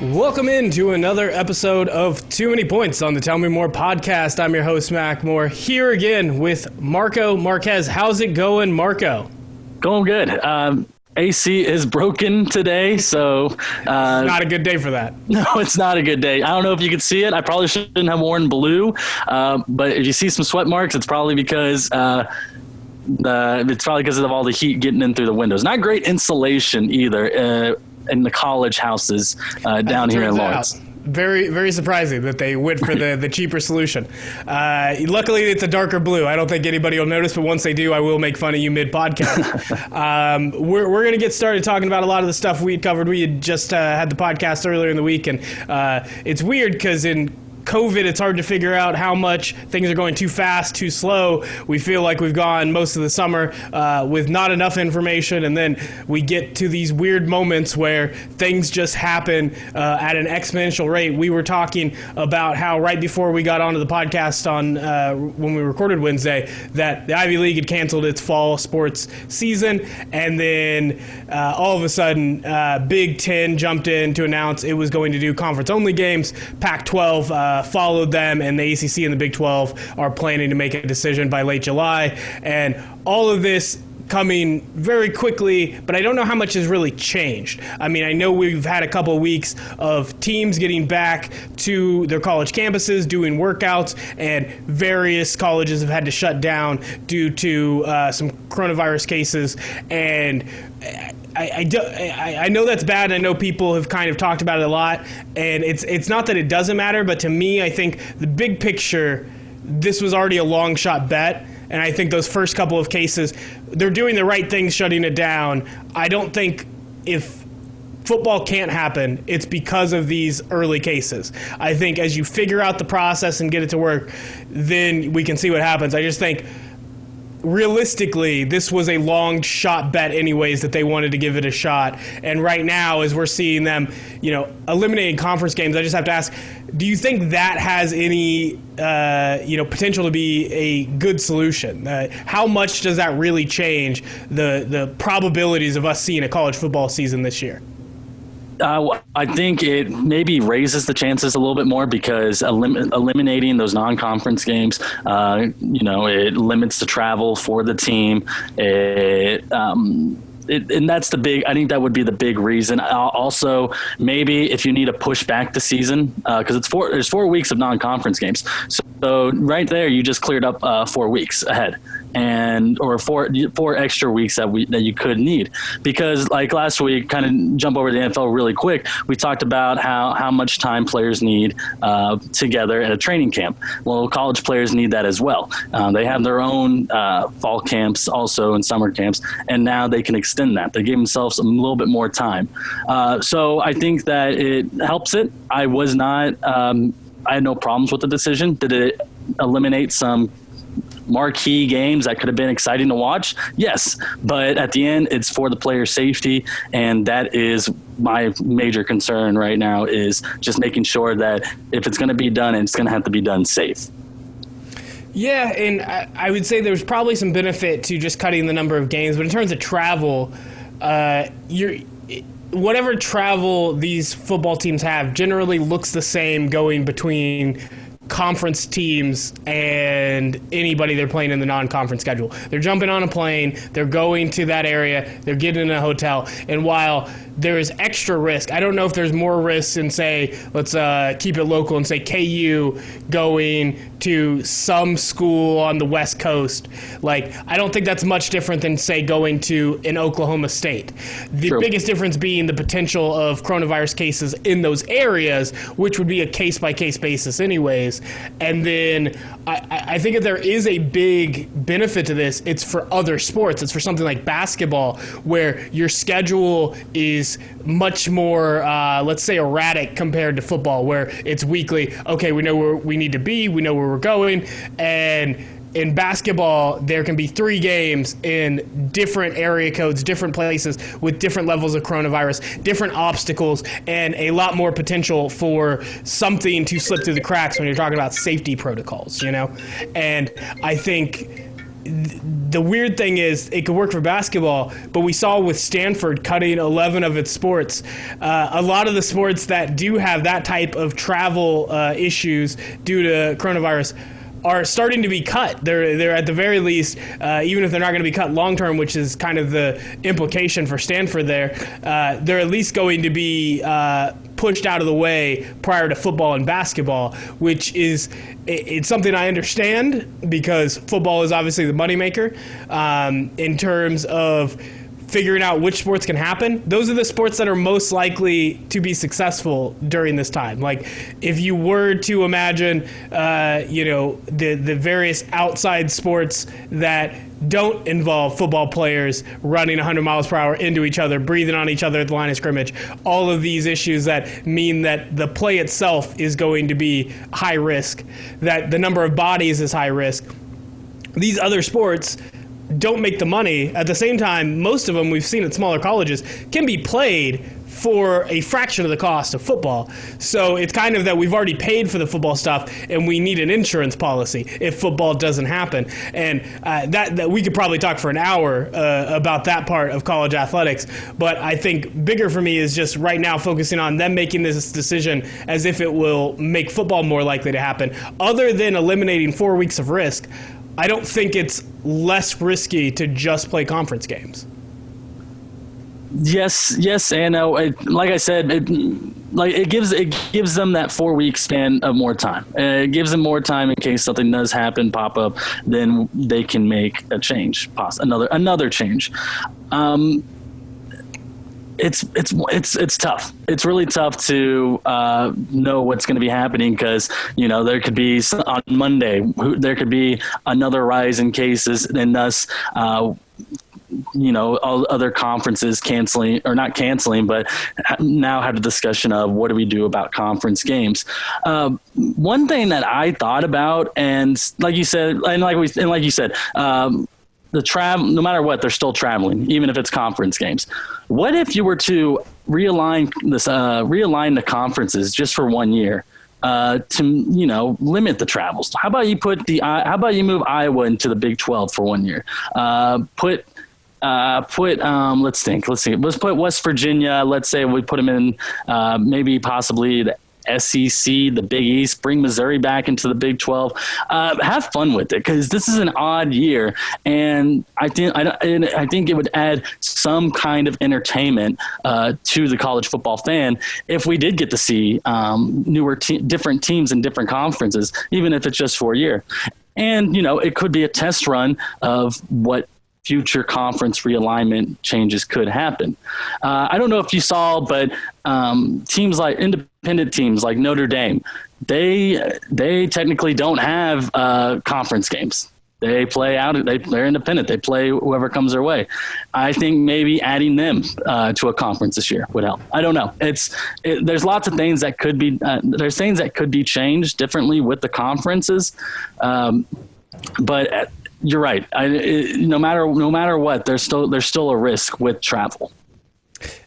Welcome into another episode of Too Many Points on the Tell Me More podcast. I'm your host, Mac Moore, here again with Marco Marquez. How's it going, Marco? Going good. AC is broken today, so... not a good day for that. No, it's not a good day. I don't know if you can see it. I probably shouldn't have worn blue, but if you see some sweat marks, it's probably because... it's probably because of all the heat getting in through the windows. Not great insulation either in the college houses down here in Lawrence. Very, very surprising that they went for the cheaper solution. Luckily, it's a darker blue. I don't think anybody will notice, but once they do, I will make fun of you mid-podcast. We're going to get started talking about a lot of the stuff we covered. We had just had the podcast earlier in the week, and it's weird because in COVID, it's hard to figure out how much things are going too fast, too slow. We feel like we've gone most of the summer with not enough information, and then we get to these weird moments where things just happen at an exponential rate. We were talking about how right before we got onto the podcast on when we recorded Wednesday, that the Ivy League had canceled its fall sports season, and then all of a sudden, Big Ten jumped in to announce it was going to do conference-only games. Pac-12 followed them, and the ACC and the Big 12 are planning to make a decision by late July. And all of this coming very quickly, but I don't know how much has really changed. I mean, I know we've had a couple of weeks of teams getting back to their college campuses, doing workouts, and various colleges have had to shut down due to some coronavirus cases. And I know that's bad. I know people have kind of talked about it a lot, and it's not that it doesn't matter, but to me, I think the big picture, this was already a long shot bet, and I think those first couple of cases, they're doing the right things shutting it down. I don't think if football can't happen, it's because of these early cases. I think as you figure out the process and get it to work, then we can see what happens. I just think realistically, this was a long shot bet anyways that they wanted to give it a shot. And right now, as we're seeing them, eliminating conference games, I just have to ask, do you think that has any, potential to be a good solution? How much does that really change the probabilities of us seeing a college football season this year? I think it maybe raises the chances a little bit more because eliminating those non-conference games, it limits the travel for the team. And that's the big, I think that would be the big reason. Also, maybe if you need to push back the season, because there's 4 weeks of non-conference games. So right there, you just cleared up 4 weeks ahead. Or four extra weeks that you could need, because like last week, kind of jump over to the NFL really quick. We talked about how much time players need together at a training camp. Well, college players need that as well. They have their own fall camps also and summer camps, and now they can extend that. They give themselves a little bit more time. So I think that it helps it. I had no problems with the decision. Did it eliminate some marquee games that could have been exciting to watch? Yes, but at the end, it's for the player safety, and that is my major concern right now, is just making sure that if it's going to be done, it's going to have to be done safe. Yeah, and I would say there's probably some benefit to just cutting the number of games, but in terms of travel, whatever travel these football teams have generally looks the same going between conference teams and anybody they're playing in the non-conference schedule. They're jumping on a plane, they're going to that area, they're getting in a hotel, and while there is extra risk, I don't know if there's more risk in, say, let's keep it local and say KU going to some school on the West Coast. Like, I don't think that's much different than, say, going to an Oklahoma State. The biggest difference being the potential of coronavirus cases in those areas, which would be a case-by-case basis anyways. And then I think if there is a big benefit to this, it's for other sports. It's for something like basketball, where your schedule is much more, let's say, erratic compared to football, where it's weekly. Okay, we know where we need to be, we know where we're going, and in basketball, there can be 3 games in different area codes, different places with different levels of coronavirus, different obstacles, and a lot more potential for something to slip through the cracks when you're talking about safety protocols, And I think the weird thing is it could work for basketball, but we saw with Stanford cutting 11 of its sports, a lot of the sports that do have that type of travel issues due to coronavirus are starting to be cut. They're at the very least, even if they're not going to be cut long term, which is kind of the implication for Stanford there, they're at least going to be pushed out of the way prior to football and basketball, which is it's something I understand because football is obviously the moneymaker in terms of figuring out which sports can happen. Those are the sports that are most likely to be successful during this time. Like if you were to imagine, the various outside sports that don't involve football players running 100 miles per hour into each other, breathing on each other at the line of scrimmage, all of these issues that mean that the play itself is going to be high risk, that the number of bodies is high risk. These other sports don't make the money. At the same time, most of them we've seen at smaller colleges can be played for a fraction of the cost of football. So it's kind of that we've already paid for the football stuff and we need an insurance policy if football doesn't happen. And that we could probably talk for an hour about that part of college athletics. But I think bigger for me is just right now focusing on them making this decision as if it will make football more likely to happen. Other than eliminating 4 weeks of risk, I don't think it's less risky to just play conference games. Yes, and no. Like I said, it gives them that 4 week span of more time. It gives them more time in case something does happen, pop up, then they can make a change, another change. It's tough. It's really tough to know what's going to be happening because, there could be on Monday, there could be another rise in cases and thus, all other conferences canceling or not canceling, but now have a discussion of what do we do about conference games. One thing that I thought about, and like you said, the travel, no matter what, they're still traveling, even if it's conference games. What if you were to realign the conferences just for 1 year to limit the travels? How about you move Iowa into the Big 12 for 1 year? Let's put West Virginia. Let's say we put them in maybe possibly the SEC, the Big East, bring Missouri back into the Big 12. Have fun with it because this is an odd year, and I think it would add some kind of entertainment to the college football fan if we did get to see different teams in different conferences, even if it's just for a year. And it could be a test run of what future conference realignment changes could happen. I don't know if you saw, but independent teams like Notre Dame, they technically don't have conference games. They play out. They're independent. They play whoever comes their way. I think maybe adding them to a conference this year would help. I don't know. There's lots of things that could be. There's things that could be changed differently with the conferences, but. You're right. No matter what, there's still a risk with travel.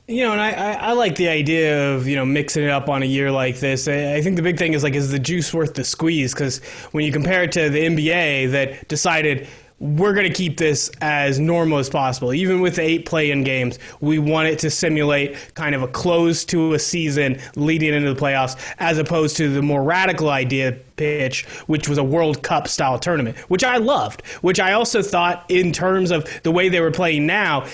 And I like the idea of, mixing it up on a year like this. I think the big thing is is the juice worth the squeeze? Because when you compare it to the NBA that decided we're going to keep this as normal as possible. Even with the 8 play-in games, we want it to simulate kind of a close to a season leading into the playoffs, as opposed to the more radical idea pitch, which was a World Cup style tournament, which I loved, which I also thought in terms of the way they were playing now,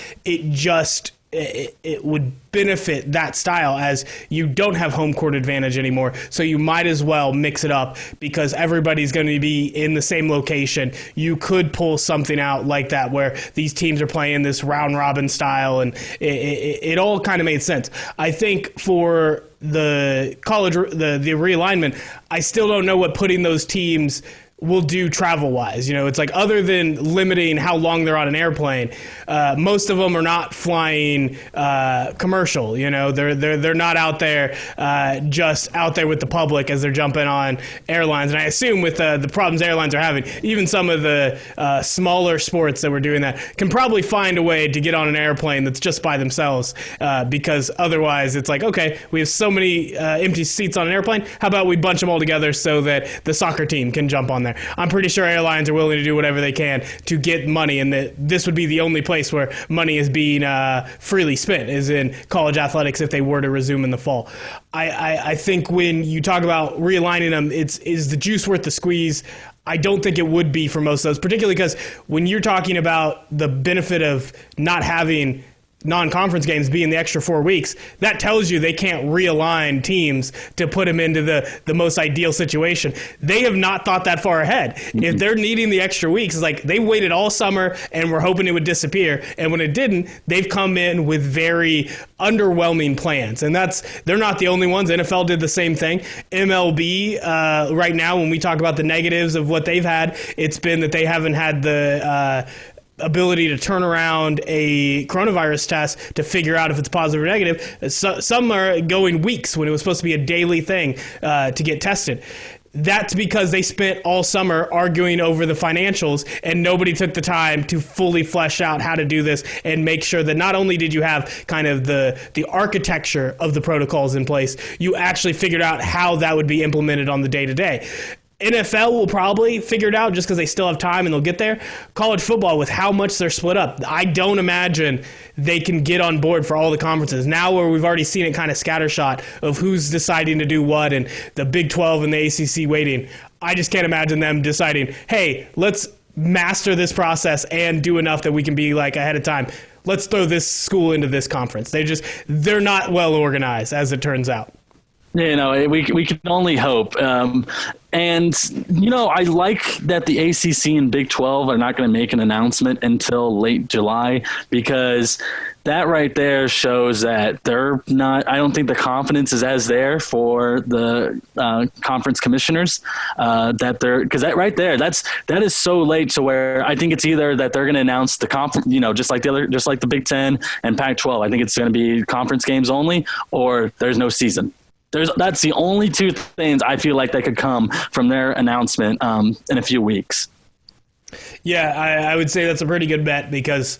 it would benefit that style as you don't have home court advantage anymore. So you might as well mix it up because everybody's going to be in the same location. You could pull something out like that where these teams are playing this round robin style, and it all kind of made sense. I think for the college, the realignment, I still don't know what putting those teams will do travel-wise. It's other than limiting how long they're on an airplane, most of them are not flying commercial. They're not out there just out there with the public as they're jumping on airlines. And I assume with the problems airlines are having, even some of the smaller sports that were doing that can probably find a way to get on an airplane that's just by themselves because otherwise it's okay, we have so many empty seats on an airplane. How about we bunch them all together so that the soccer team can jump on that there. I'm pretty sure airlines are willing to do whatever they can to get money, and that this would be the only place where money is being freely spent, is in college athletics if they were to resume in the fall. I think when you talk about realigning them, is the juice worth the squeeze? I don't think it would be for most of those, particularly because when you're talking about the benefit of not having non-conference games being the extra 4 weeks, that tells you they can't realign teams to put them into the most ideal situation. They have not thought that far ahead. Mm-hmm. If they're needing the extra weeks, it's like they waited all summer and were hoping it would disappear. And when it didn't, they've come in with very underwhelming plans. And they're not the only ones. NFL did the same thing. MLB, right now, when we talk about the negatives of what they've had, it's been that they haven't had the ability to turn around a coronavirus test to figure out if it's positive or negative. Some are going weeks when it was supposed to be a daily thing to get tested. That's because they spent all summer arguing over the financials, and nobody took the time to fully flesh out how to do this and make sure that not only did you have kind of the architecture of the protocols in place, you actually figured out how that would be implemented on the day-to-day. NFL will probably figure it out just because they still have time and they'll get there. College football, with how much they're split up, I don't imagine they can get on board for all the conferences. Now where we've already seen it kind of scattershot of who's deciding to do what and the Big 12 and the ACC waiting, I just can't imagine them deciding, hey, let's master this process and do enough that we can be like ahead of time. Let's throw this school into this conference. They're not well organized, as it turns out. You know, we can only hope. And, you know, I like that the ACC and Big 12 are not going to make an announcement until late July, because that right there shows that they're not – I don't think the confidence is as there for the conference commissioners that they're – because that right there, that is so late to where I think it's either that they're going to announce the conference, you know, just like the Big 10 and Pac-12. I think it's going to be conference games only, or there's no season. That's the only two things I feel like that could come from their announcement in a few weeks. Yeah, I would say that's a pretty good bet, because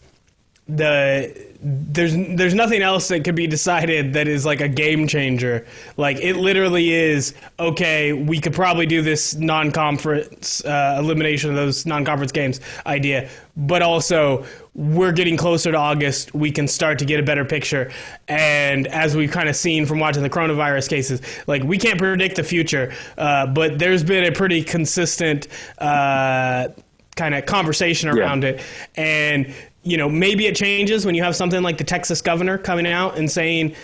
there's nothing else that could be decided that is like a game changer. Like, it literally is, okay, we could probably do this non-conference elimination of those non-conference games idea, but also we're getting closer to August. We can start to get a better picture. And as we've kind of seen from watching the coronavirus cases, like, we can't predict the future, but there's been a pretty consistent kind of conversation around it. And you know, maybe it changes when you have something like the Texas governor coming out and saying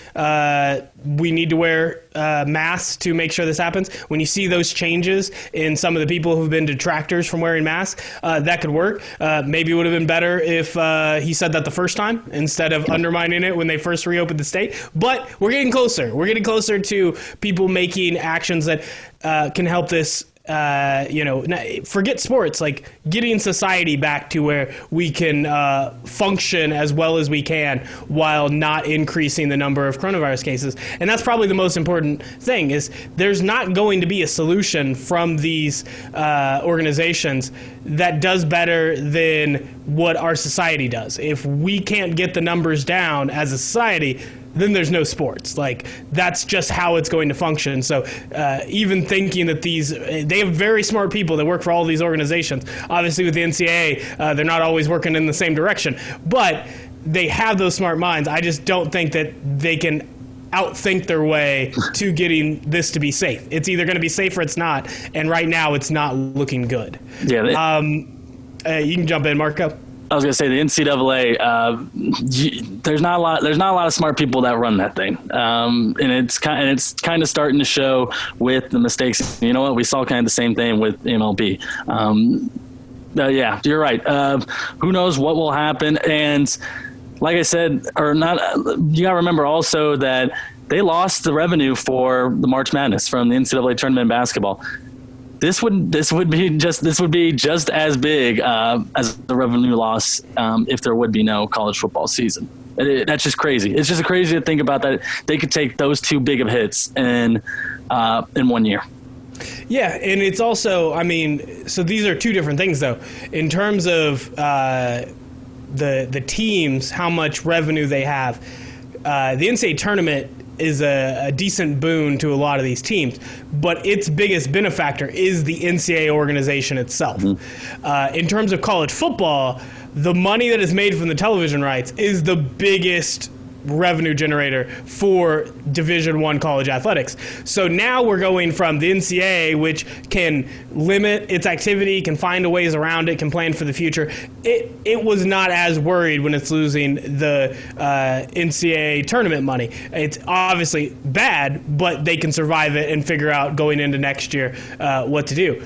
we need to wear masks to make sure this happens. When you see those changes in some of the people who've been detractors from wearing masks, that could work. Maybe it would have been better if he said that the first time instead of undermining it when they first reopened the state. But we're getting closer. We're getting closer to people making actions that can help this. You know, forget sports, like getting society back to where we can function as well as we can while not increasing the number of coronavirus cases. And that's probably the most important thing, is there's not going to be a solution from these organizations that does better than what our society does. If we can't get the numbers down as a society, then there's no sports. Like, that's just how it's going to function. So even thinking that they have very smart people that work for all these organizations. Obviously with the NCAA, they're not always working in the same direction, but they have those smart minds. I just don't think that they can outthink their way to getting this to be safe. It's either going to be safe or it's not. And right now it's not looking good. Yeah. You can jump in, Marco. I was going to say the NCAA. There's not a lot of smart people that run that thing, and it's kind of starting to show with the mistakes. You know what? We saw kind of the same thing with MLB. Yeah, you're right. Who knows what will happen? And like I said, or not, you got to remember also that they lost the revenue for the March Madness from the NCAA tournament in basketball. This would be just as big as the revenue loss if there would be no college football season. That's just crazy. It's just crazy to think about that they could take those two big of hits in 1 year. Yeah, and it's also, I mean, so these are two different things though. In terms of the teams, how much revenue they have, the NCAA tournament is a decent boon to a lot of these teams, but its biggest benefactor is the NCAA organization itself. In terms of college football, the money that is made from the television rights is the biggest revenue generator for Division I college athletics. So now we're going from the NCAA, which can limit its activity, can find ways around it, can plan for the future. It was not as worried when it's losing the NCAA tournament money. It's obviously bad, but they can survive it and figure out going into next year what to do.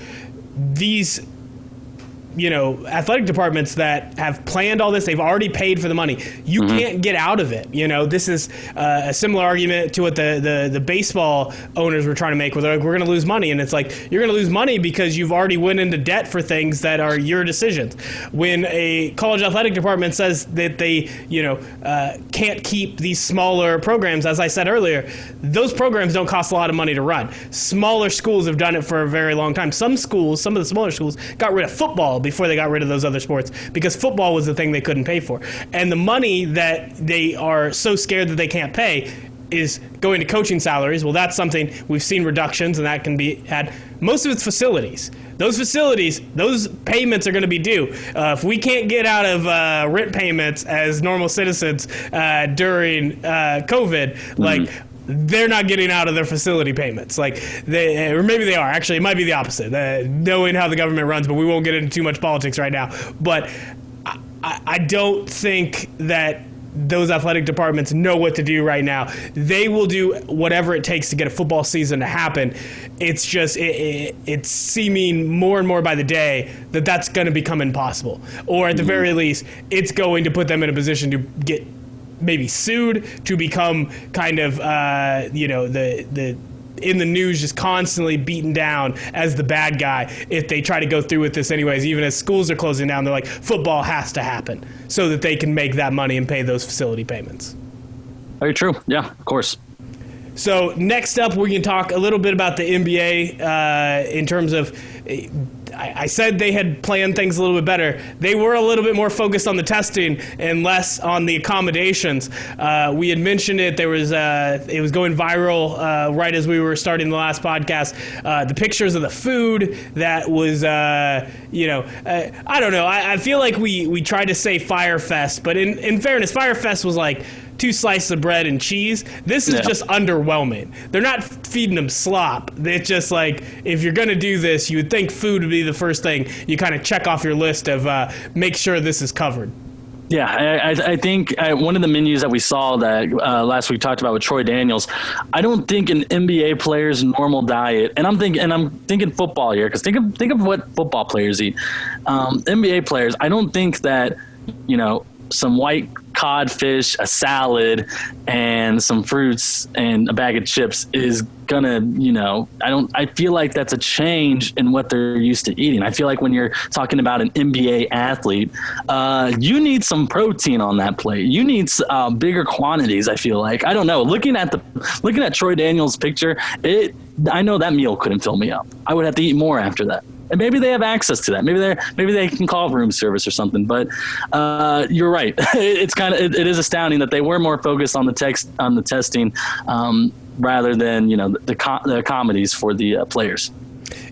These athletic departments that have planned all this, they've already paid for the money. You can't get out of it. This is a similar argument to what the baseball owners were trying to make, where they're like, we're going to lose money. And it's like, you're going to lose money because you've already went into debt for things that are your decisions. When a college athletic department says that they, can't keep these smaller programs, as I said earlier, those programs don't cost a lot of money to run. Smaller schools have done it for a very long time. Some of the smaller schools got rid of football before they got rid of those other sports, because football was the thing they couldn't pay for. And the money that they are so scared that they can't pay is going to coaching salaries. Well, that's something we've seen reductions, and that can be had. Most of it's facilities. Those payments are going to be due. If we can't get out of rent payments as normal citizens during COVID, they're not getting out of their facility payments. Or maybe they are. Actually, it might be the opposite, knowing how the government runs, but we won't get into too much politics right now. But I don't think that those athletic departments know what to do right now. They will do whatever it takes to get a football season to happen. It's just, it's seeming more and more by the day that that's going to become impossible. Or at the very least, it's going to put them in a position to get maybe sued, to become kind of, the in the news, just constantly beaten down as the bad guy if they try to go through with this anyways. Even as schools are closing down, they're like, football has to happen so that they can make that money and pay those facility payments. Very true. Yeah, of course. So next up, we can talk a little bit about the NBA in terms of, I said they had planned things a little bit better. They were a little bit more focused on the testing and less on the accommodations. We had mentioned it. It was going viral right as we were starting the last podcast. The pictures of the food that was, I don't know. I feel like we tried to say Fyre Fest, but in fairness, Fyre Fest was like 2 slices of bread and cheese. This is just underwhelming. They're not feeding them slop. It's just like, if you're going to do this, you would think food would be the first thing you kind of check off your list of make sure this is covered. Yeah, I think one of the menus that we saw that last week talked about with Troy Daniels, I don't think an NBA player's normal diet, and I'm thinking football here, because think of what football players eat. NBA players, I don't think that, some white codfish, a salad, and some fruits and a bag of chips is gonna, I feel like that's a change in what they're used to eating. I feel like when you're talking about an NBA athlete, you need some protein on that plate. You need bigger quantities. I feel like, I don't know, looking at Troy Daniels' picture, I know that meal couldn't fill me up. I would have to eat more after that. And maybe they have access to that. Maybe they can call room service or something. But you're right. It is astounding that they were more focused on the testing rather than the comedies for the players.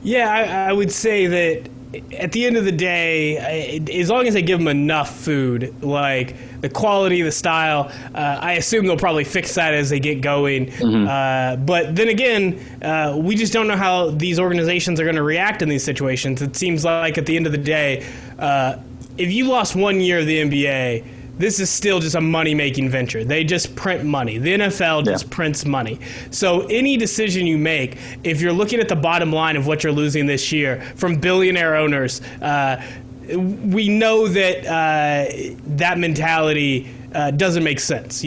Yeah, I would say that at the end of the day, as long as they give them enough food, like the quality, the style, I assume they'll probably fix that as they get going. But then again, we just don't know how these organizations are going to react in these situations. It seems like at the end of the day, if you lost 1 year of the NBA, this is still just a money-making venture. They just print money. The NFL just prints money. So any decision you make, if you're looking at the bottom line of what you're losing this year from billionaire owners, we know that that mentality doesn't make sense.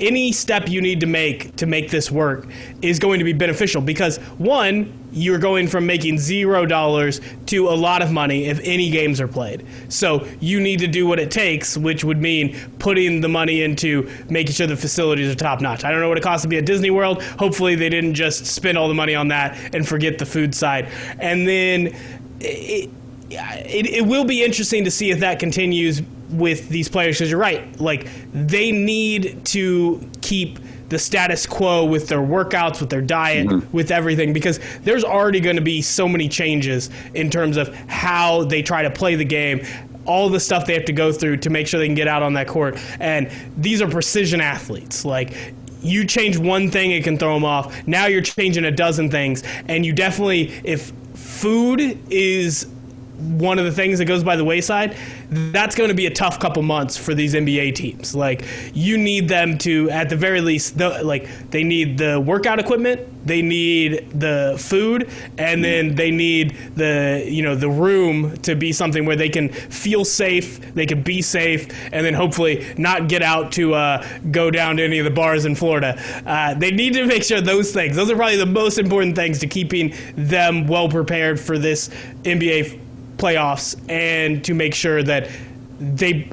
Any step you need to make this work is going to be beneficial, because one, you're going from making $0 to a lot of money if any games are played. So you need to do what it takes, which would mean putting the money into making sure the facilities are top notch. I don't know what it costs to be at Disney World. Hopefully they didn't just spend all the money on that and forget the food side. And then it will be interesting to see if that continues with these players, because you're right. Like, they need to keep the status quo with their workouts, with their diet, with everything, because there's already going to be so many changes in terms of how they try to play the game, all the stuff they have to go through to make sure they can get out on that court. And these are precision athletes. Like, you change one thing, it can throw them off. Now you're changing a dozen things. And you definitely, if food is one of the things that goes by the wayside, that's going to be a tough couple months for these NBA teams. Like, you need them to, at the very least, they need the workout equipment, they need the food, and then they need the room to be something where they can feel safe, they can be safe, and then hopefully not get out to go down to any of the bars in Florida. They need to make sure those are probably the most important things to keeping them well prepared for this NBA playoffs, and to make sure that they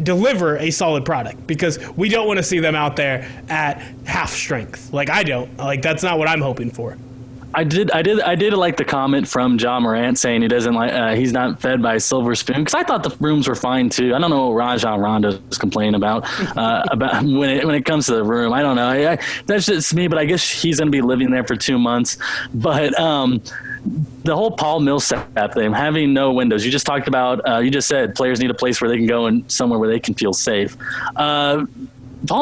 deliver a solid product, because we don't want to see them out there at half strength. Like, I don't. Like, that's not what I'm hoping for. I did like the comment from John Morant saying he doesn't he's not fed by a silver spoon, because I thought the rooms were fine too. I don't know what Rajon Rondo is complaining about when it comes to the room. I don't know. That's just me, but I guess he's going to be living there for 2 months. But the whole Paul Millsap thing, having no windows. You just talked about. You just said players need a place where they can go and somewhere where they can feel safe. Paul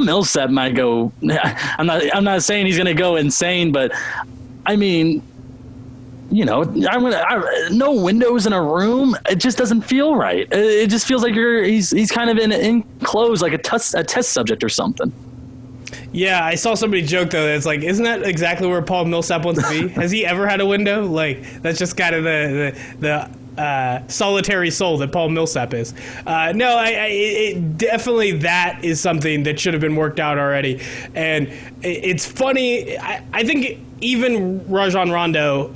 Millsap might go. I'm not saying he's going to go insane, but I mean, no windows in a room. It just doesn't feel right. It just feels like he's kind of enclosed, like a test subject or something. Yeah, I saw somebody joke, though, that it's like, isn't that exactly where Paul Millsap wants to be? Has he ever had a window? Like, that's just kind of the solitary soul that Paul Millsap is. No, it definitely, that is something that should have been worked out already. And it's funny. I think even Rajon Rondo,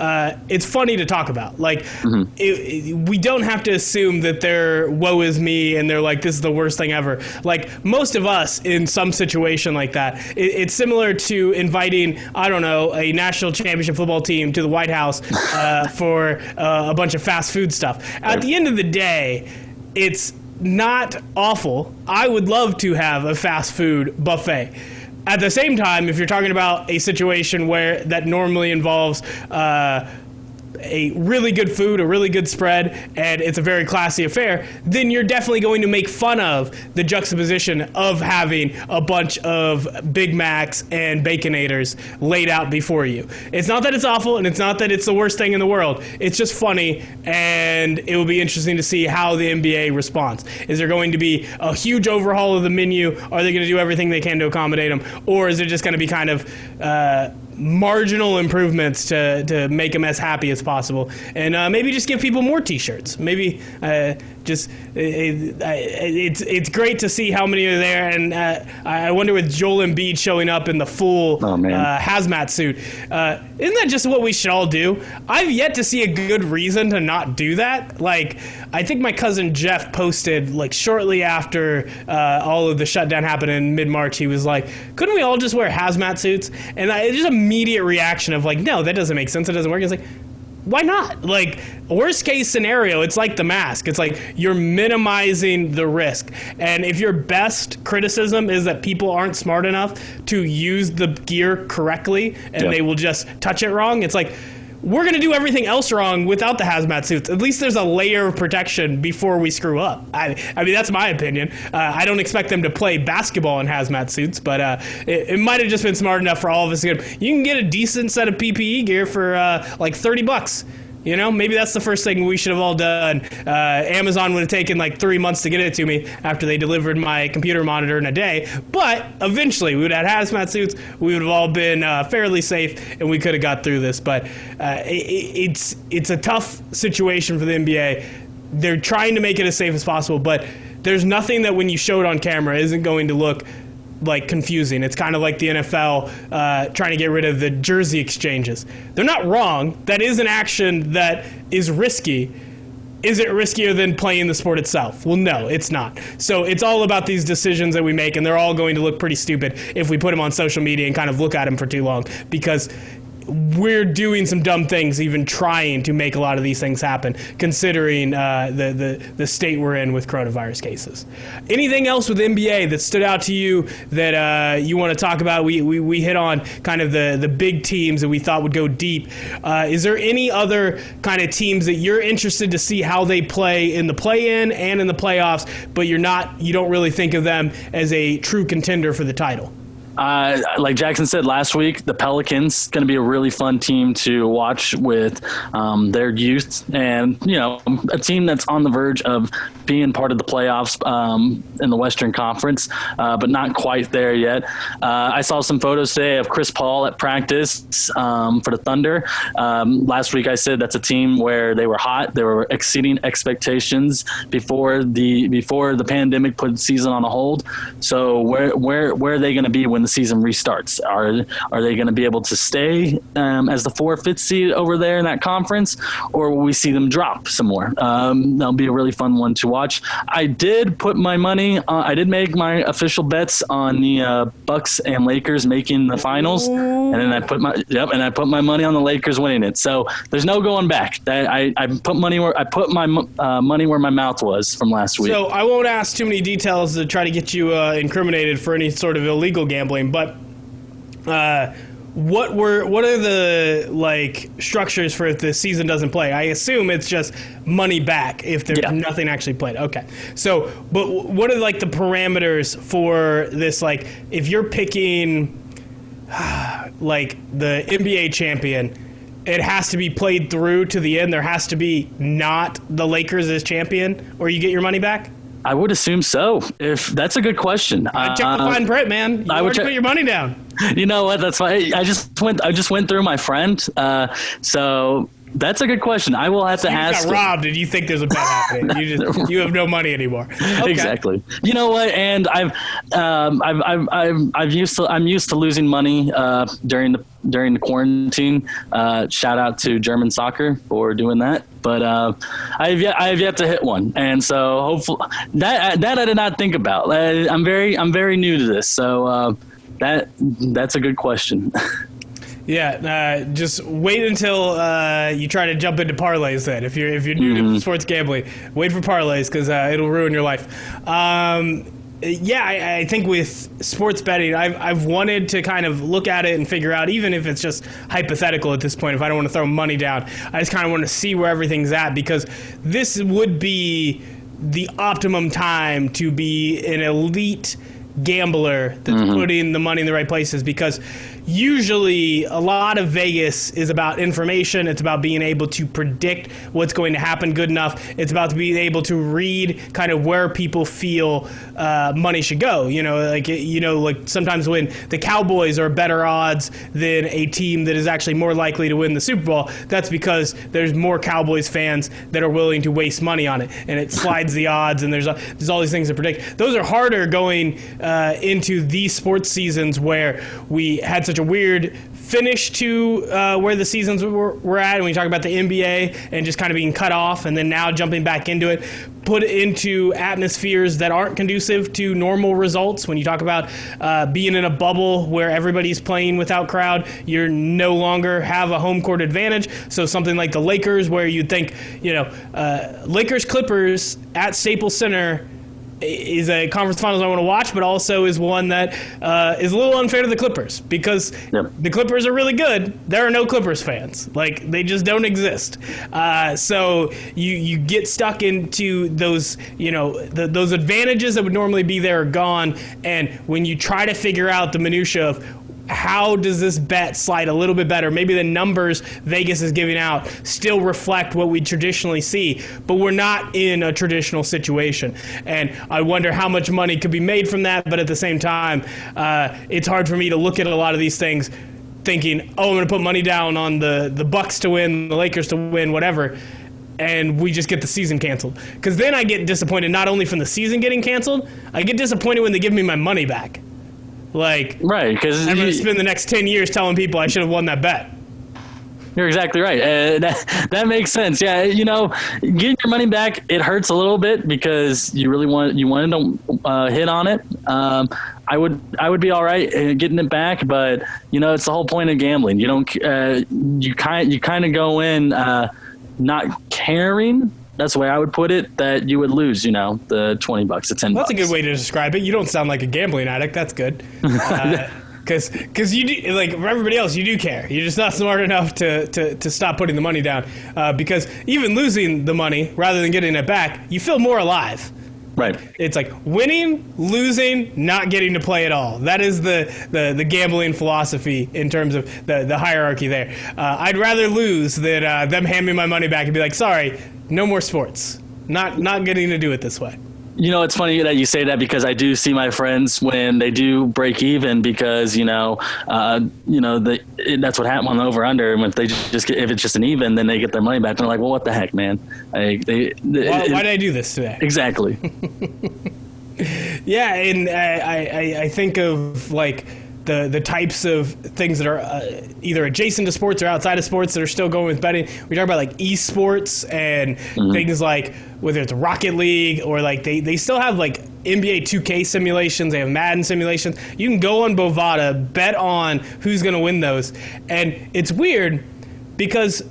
it's funny to talk about. Like, we don't have to assume that they're woe is me and they're like, this is the worst thing ever. Like, most of us in some situation like that, it's similar to inviting, I don't know, a national championship football team to the White House for a bunch of fast food stuff. At the end of the day, it's not awful. I would love to have a fast food buffet. At the same time, if you're talking about a situation where that normally involves a really good food, a really good spread, and it's a very classy affair, then you're definitely going to make fun of the juxtaposition of having a bunch of Big Macs and Baconators laid out before you. It's not that it's awful, and it's not that it's the worst thing in the world. It's just funny, and it will be interesting to see how the NBA responds. Is there going to be a huge overhaul of the menu? Are they going to do everything they can to accommodate them? Or is it just going to be kind of marginal improvements to make them as happy as possible, and maybe just give people more T-shirts? Maybe it's great to see how many are there, and I wonder, with Joel Embiid showing up in the full hazmat suit, isn't that just what we should all do? I've yet to see a good reason to not do that. Like, I think my cousin Jeff posted, like, shortly after all of the shutdown happened in mid-March, he was like, couldn't we all just wear hazmat suits? And just immediate reaction of like, no, that doesn't make sense. It doesn't work. It's like, why not? Like, worst case scenario, it's like the mask. It's like you're minimizing the risk. And if your best criticism is that people aren't smart enough to use the gear correctly and they will just touch it wrong, it's like, we're going to do everything else wrong without the hazmat suits. At least there's a layer of protection before we screw up. I mean, that's my opinion. I don't expect them to play basketball in hazmat suits, but it might have just been smart enough for all of us to get. You can get a decent set of PPE gear for like $30. You know, maybe that's the first thing we should have all done. Amazon would have taken like 3 months to get it to me after they delivered my computer monitor in a day. But eventually, we would have had hazmat suits. We would have all been fairly safe, and we could have got through this. But it's a tough situation for the NBA. They're trying to make it as safe as possible, but there's nothing that when you show it on camera isn't going to look like confusing. It's kind of like the NFL trying to get rid of the jersey exchanges. They're not wrong. That is an action that is risky. Is it riskier than playing the sport itself? Well, no, it's not. So it's all about these decisions that we make, and they're all going to look pretty stupid if we put them on social media and kind of look at them for too long, because we're doing some dumb things even trying to make a lot of these things happen, considering the state we're in with coronavirus cases. Anything else with NBA that stood out to you that you want to talk about? We hit on kind of the big teams that we thought would go deep. Is there any other kind of teams that you're interested to see how they play in the play-in and in the playoffs, but you don't really think of them as a true contender for the title? Like Jackson said last week, the Pelicans going to be a really fun team to watch with their youth, and a team that's on the verge of being part of the playoffs in the Western Conference, but not quite there yet. I saw some photos today of Chris Paul at practice for the Thunder. Last week I said that's a team where they were hot, they were exceeding expectations before the pandemic put the season on a hold. So where are they going to be when the season restarts? Are they going to be able to stay as the 4th, 5th seed over there in that conference, or will we see them drop some more? That'll be a really fun one to watch. I did put my money. I did make my official bets on the Bucks and Lakers making the finals, and then I put my money on the Lakers winning it. So there's no going back. I put my money where my mouth was from last week. So I won't ask too many details to try to get you incriminated for any sort of illegal gambling. But what are the structures for if the season doesn't play? I assume it's just money back if there's nothing actually played. Okay. So, but what are the parameters for this? If you're picking the NBA champion, it has to be played through to the end. There has to be not the Lakers as champion, or you get your money back. I would assume so. If that's a good question. Check the fine print, man. You would put your money down. You know what? That's why I just went through my friend. So that's a good question. I will have to ask. You got robbed, and you think there's a bet happening. You have no money anymore. Okay. Exactly. You know what? And I'm used to losing money during the quarantine. Shout out to German soccer for doing that. But I have yet to hit one, and so hopefully that I did not think about. I'm very new to this, so that's a good question. Yeah, just wait until you try to jump into parlays. Then, if you're new to sports gambling, wait for parlays because it'll ruin your life. I think with sports betting, I've wanted to kind of look at it and figure out, even if it's just hypothetical at this point, if I don't want to throw money down, I just kind of want to see where everything's at, because this would be the optimum time to be an elite gambler that's putting the money in the right places, because usually a lot of Vegas is about information. It's about being able to predict what's going to happen good enough. It's about being able to read kind of where people feel money should go. Sometimes when the Cowboys are better odds than a team that is actually more likely to win the Super Bowl, that's because there's more Cowboys fans that are willing to waste money on it, and it slides the odds, and there's all these things to predict. Those are harder going into these sports seasons where we had such a weird finish to where the seasons were at, and we talk about the NBA and just kind of being cut off, and then now jumping back into it, put into atmospheres that aren't conducive to normal results. When you talk about being in a bubble where everybody's playing without crowd, you no longer have a home court advantage. So something like the Lakers, where you'd think, Lakers Clippers at Staples Center is a conference finals I want to watch, but also is one that is a little unfair to the Clippers, because the Clippers are really good. There are no Clippers fans. They just don't exist. So you get stuck into those, those advantages that would normally be there are gone. And when you try to figure out the minutia of how does this bet slide a little bit better? Maybe the numbers Vegas is giving out still reflect what we traditionally see, but we're not in a traditional situation. And I wonder how much money could be made from that, but at the same time, it's hard for me to look at a lot of these things thinking, I'm going to put money down on the Bucks to win, the Lakers to win, whatever, and we just get the season canceled. Because then I get disappointed not only from the season getting canceled, I get disappointed when they give me my money back. Right, because I'm going to spend the next 10 years telling people I should have won that bet. You're exactly right. That makes sense. Yeah, getting your money back, it hurts a little bit because you wanted to hit on it. I would be all right getting it back, but it's the whole point of gambling. You don't you kind of go in not caring. That's the way I would put it, that you would lose, the $20, the $10. That's a good way to describe it. You don't sound like a gambling addict. That's good. Because you do, like for everybody else, you do care. You're just not smart enough to stop putting the money down. Because even losing the money rather than getting it back, you feel more alive. Right. It's like winning, losing, not getting to play at all. That is the gambling philosophy in terms of the hierarchy there. I'd rather lose than them hand me my money back and be like, sorry, no more sports. Not getting to do it this way. It's funny that you say that, because I do see my friends when they do break even, because that's what happened on the over under. And if it's just an even, then they get their money back. They're like, well, what the heck, man? Why did I do this today? Exactly. Yeah, and I think of like the types of things that are either adjacent to sports or outside of sports that are still going with betting. We talk about like esports and things like whether it's Rocket League or like they still have like NBA 2K simulations. They have Madden simulations. You can go on Bovada, bet on who's going to win those. And it's weird because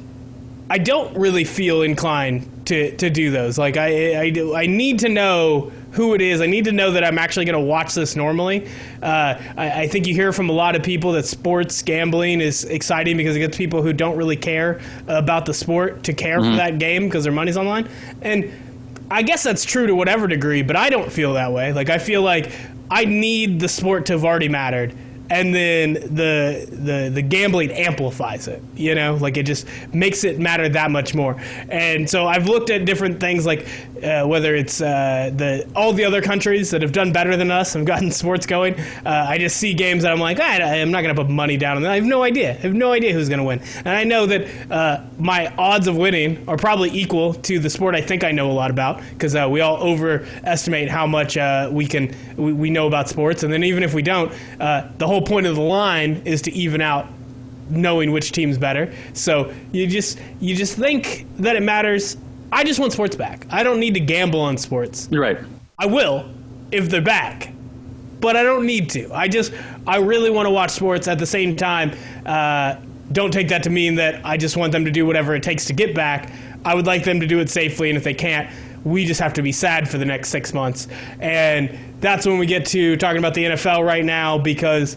I don't really feel inclined to do those. Like I need to know who it is. I need to know that I'm actually going to watch this normally. I think you hear from a lot of people that sports gambling is exciting because it gets people who don't really care about the sport to care for that game because their money's online. And I guess that's true to whatever degree, but I don't feel that way. Like I feel like I need the sport to have already mattered. And then the gambling amplifies it, like it just makes it matter that much more. And so I've looked at different things like whether it's all the other countries that have done better than us and gotten sports going. I just see games that I'm like, I'm not going to put money down on that. I have no idea. Who's going to win. And I know that my odds of winning are probably equal to the sport I think I know a lot about, because we all overestimate how much we know about sports. And then even if we don't, the whole point of the line is to even out knowing which team's better. So you just think that it matters. I just want sports back. I don't need to gamble on sports. You're right. I will if they're back, but I don't need to. I really want to watch sports. At the same time, don't take that to mean that I just want them to do whatever it takes to get back. I would like them to do it safely, and if they can't, we just have to be sad for the next 6 months. And that's when we get to talking about the NFL right now, because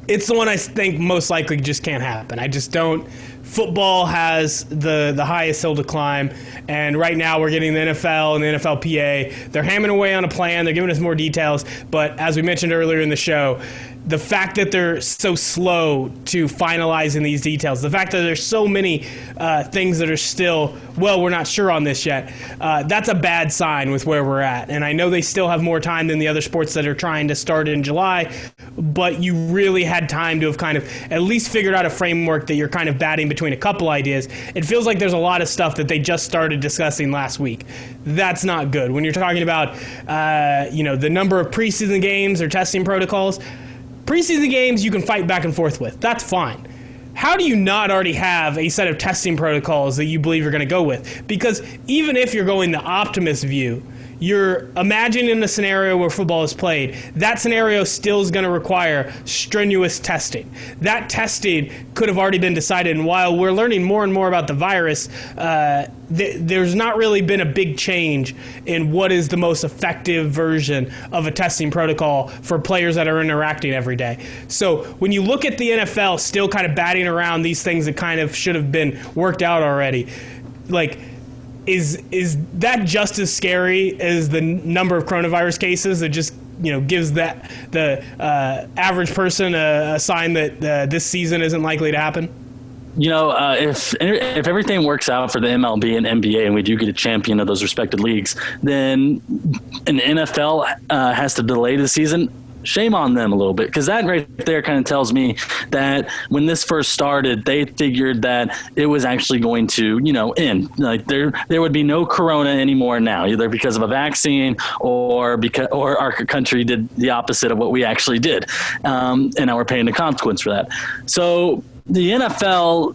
it's the one I think most likely just can't happen. I just don't. Football has the highest hill to climb, and right now we're getting the NFL and the NFLPA. They're hammering away on a plan. They're giving us more details, but as we mentioned earlier in the show, the fact that they're so slow to finalizing these details, the fact that there's so many things that are still, we're not sure on this yet, that's a bad sign with where we're at. And I know they still have more time than the other sports that are trying to start in July, but you really had time to have kind of at least figured out a framework that you're kind of batting between a couple ideas. It feels like there's a lot of stuff that they just started discussing last week. That's not good. When you're talking about, the number of preseason games or testing protocols, preseason games you can fight back and forth with. That's fine. How do you not already have a set of testing protocols that you believe you're going to go with? Because even if you're going the optimist view, you're imagining a scenario where football is played. That scenario still is going to require strenuous testing. That testing could have already been decided. And while we're learning more and more about the virus, there's not really been a big change in what is the most effective version of a testing protocol for players that are interacting every day. So when you look at the NFL still kind of batting around these things that kind of should have been worked out already, like, is that just as scary as the number of coronavirus cases that just gives that the average person a sign that this season isn't likely to happen? If everything works out for the MLB and NBA and we do get a champion of those respected leagues, then an NFL has to delay the season. Shame on them a little bit, because that right there kind of tells me that when this first started, they figured that it was actually going to, end. Like there would be no corona anymore now, either because of a vaccine or our country did the opposite of what we actually did, and now we're paying the consequence for that. So the NFL,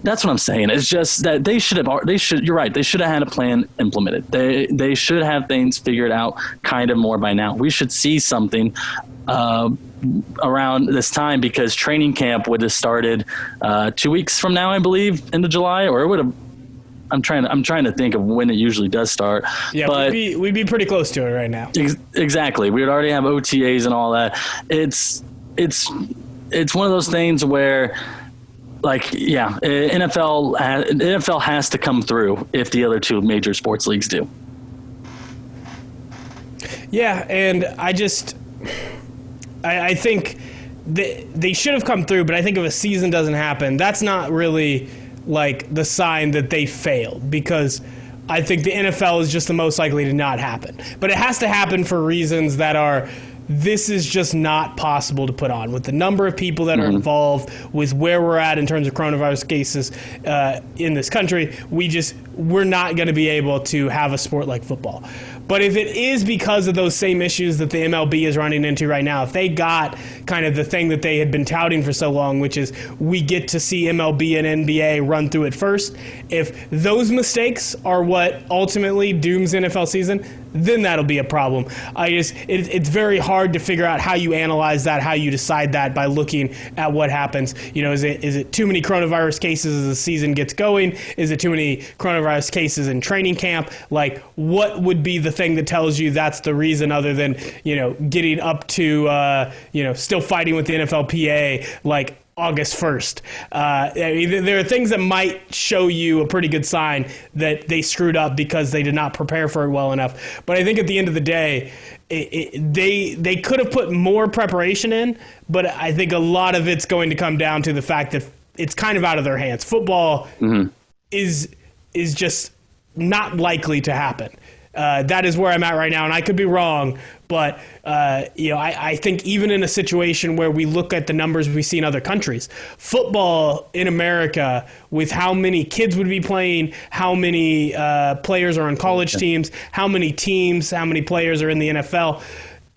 That's what I'm saying. It's just that you're right. They should have had a plan implemented. They should have things figured out kind of more by now. We should see something around this time, because training camp would have started 2 weeks from now, I believe, into July, or it would have. I'm trying to think of when it usually does start. Yeah, but we'd be pretty close to it right now. Exactly. We would already have OTAs and all that. It's one of those things where, like, yeah, NFL has to come through if the other two major sports leagues do. Yeah, and I think they should have come through, but I think if a season doesn't happen, that's not really like the sign that they failed, because I think the NFL is just the most likely to not happen. But it has to happen for reasons that are, this is just not possible to put on with the number of people that are involved, with where we're at in terms of coronavirus cases in this country. We're not going to be able to have a sport like football. But if it is because of those same issues that the MLB is running into right now, if they got kind of the thing that they had been touting for so long, which is we get to see MLB and NBA run through it first, if those mistakes are what ultimately dooms NFL season, then that'll be a problem. It's very hard to figure out how you analyze that, how you decide that by looking at what happens. You know, is it too many coronavirus cases as the season gets going? Is it too many coronavirus cases in training camp? Like, what would be the thing that tells you that's the reason, other than, you know, getting up to, still fighting with the NFLPA, like, August 1st. There are things that might show you a pretty good sign that they screwed up because they did not prepare for it well enough. But I think at the end of the day, they could have put more preparation in, but I think a lot of it's going to come down to the fact that it's kind of out of their hands. Football is just not likely to happen. That is where I'm at right now, and I could be wrong, but I think even in a situation where we look at the numbers we see in other countries, football in America, with how many kids would be playing, how many players are on college teams, how many players are in the NFL,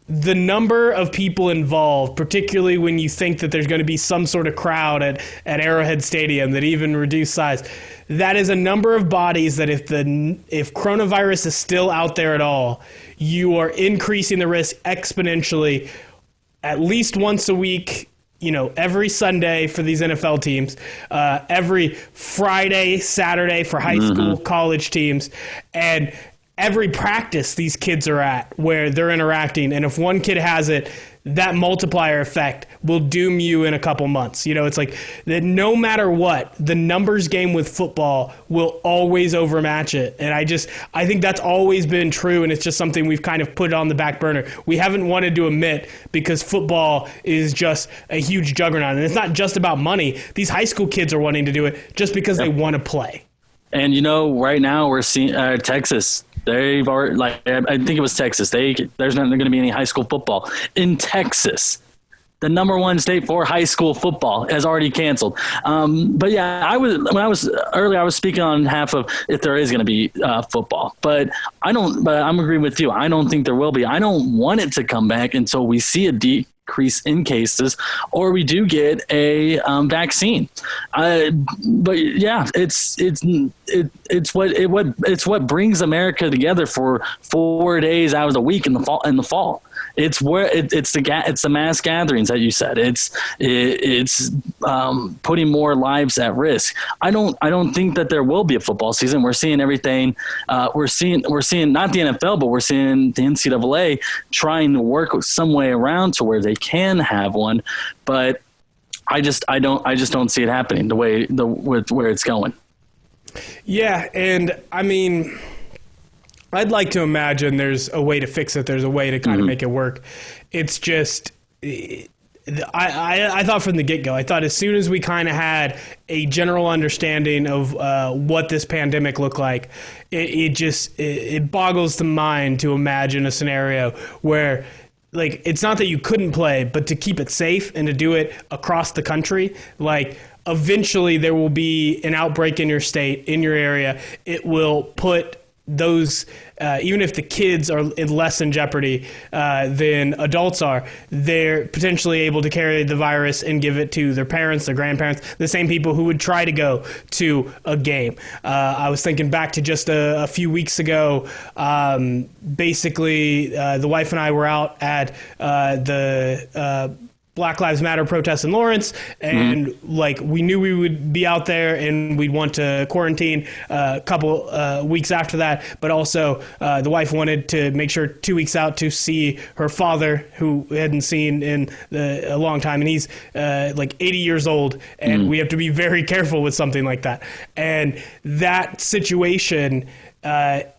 the number of people involved, particularly when you think that there's going to be some sort of crowd at Arrowhead Stadium that even reduced size, that is a number of bodies that if coronavirus is still out there at all, you are increasing the risk exponentially at least once a week, every Sunday for these NFL teams, every Friday, Saturday for high school, college teams, and every practice these kids are at where they're interacting. And if one kid has it, that multiplier effect will doom you in a couple months. It's like that no matter what, the numbers game with football will always overmatch it. And I think that's always been true, and it's just something we've kind of put on the back burner. We haven't wanted to admit, because football is just a huge juggernaut. And it's not just about money. These high school kids are wanting to do it just because they want to play. And, right now we're seeing Texas. They've already, I think it was Texas. There's not going to be any high school football in Texas. The number one state for high school football has already canceled. But yeah, I was speaking on half of if there is going to be football, but I'm agreeing with you. I don't think there will be. I don't want it to come back until we see a decrease in cases, or we do get a vaccine. But yeah, it's what brings America together for 4 days out of the week in the fall. It's where it's the mass gatherings that you said. It's putting more lives at risk. I don't think that there will be a football season. We're seeing everything. We're seeing not the NFL, but we're seeing the NCAA trying to work some way around to where they can have one. But I just don't see it happening with where it's going. Yeah, and I mean, I'd like to imagine there's a way to fix it. There's a way to kind of make it work. It's just, I thought from the get-go, I thought as soon as we kind of had a general understanding of what this pandemic looked like, it boggles the mind to imagine a scenario where, like, it's not that you couldn't play, but to keep it safe and to do it across the country, like, eventually there will be an outbreak in your state, in your area. It will put those, even if the kids are in less in jeopardy than adults are, they're potentially able to carry the virus and give it to their parents, their grandparents, the same people who would try to go to a game. I was thinking back to just a few weeks ago. Basically, the wife and I were out at the Black Lives Matter protests in Lawrence, and like we knew we would be out there and we'd want to quarantine a couple weeks after that, but also the wife wanted to make sure 2 weeks out to see her father, who we hadn't seen in a long time, and he's like 80 years old, and we have to be very careful with something like that. And that situation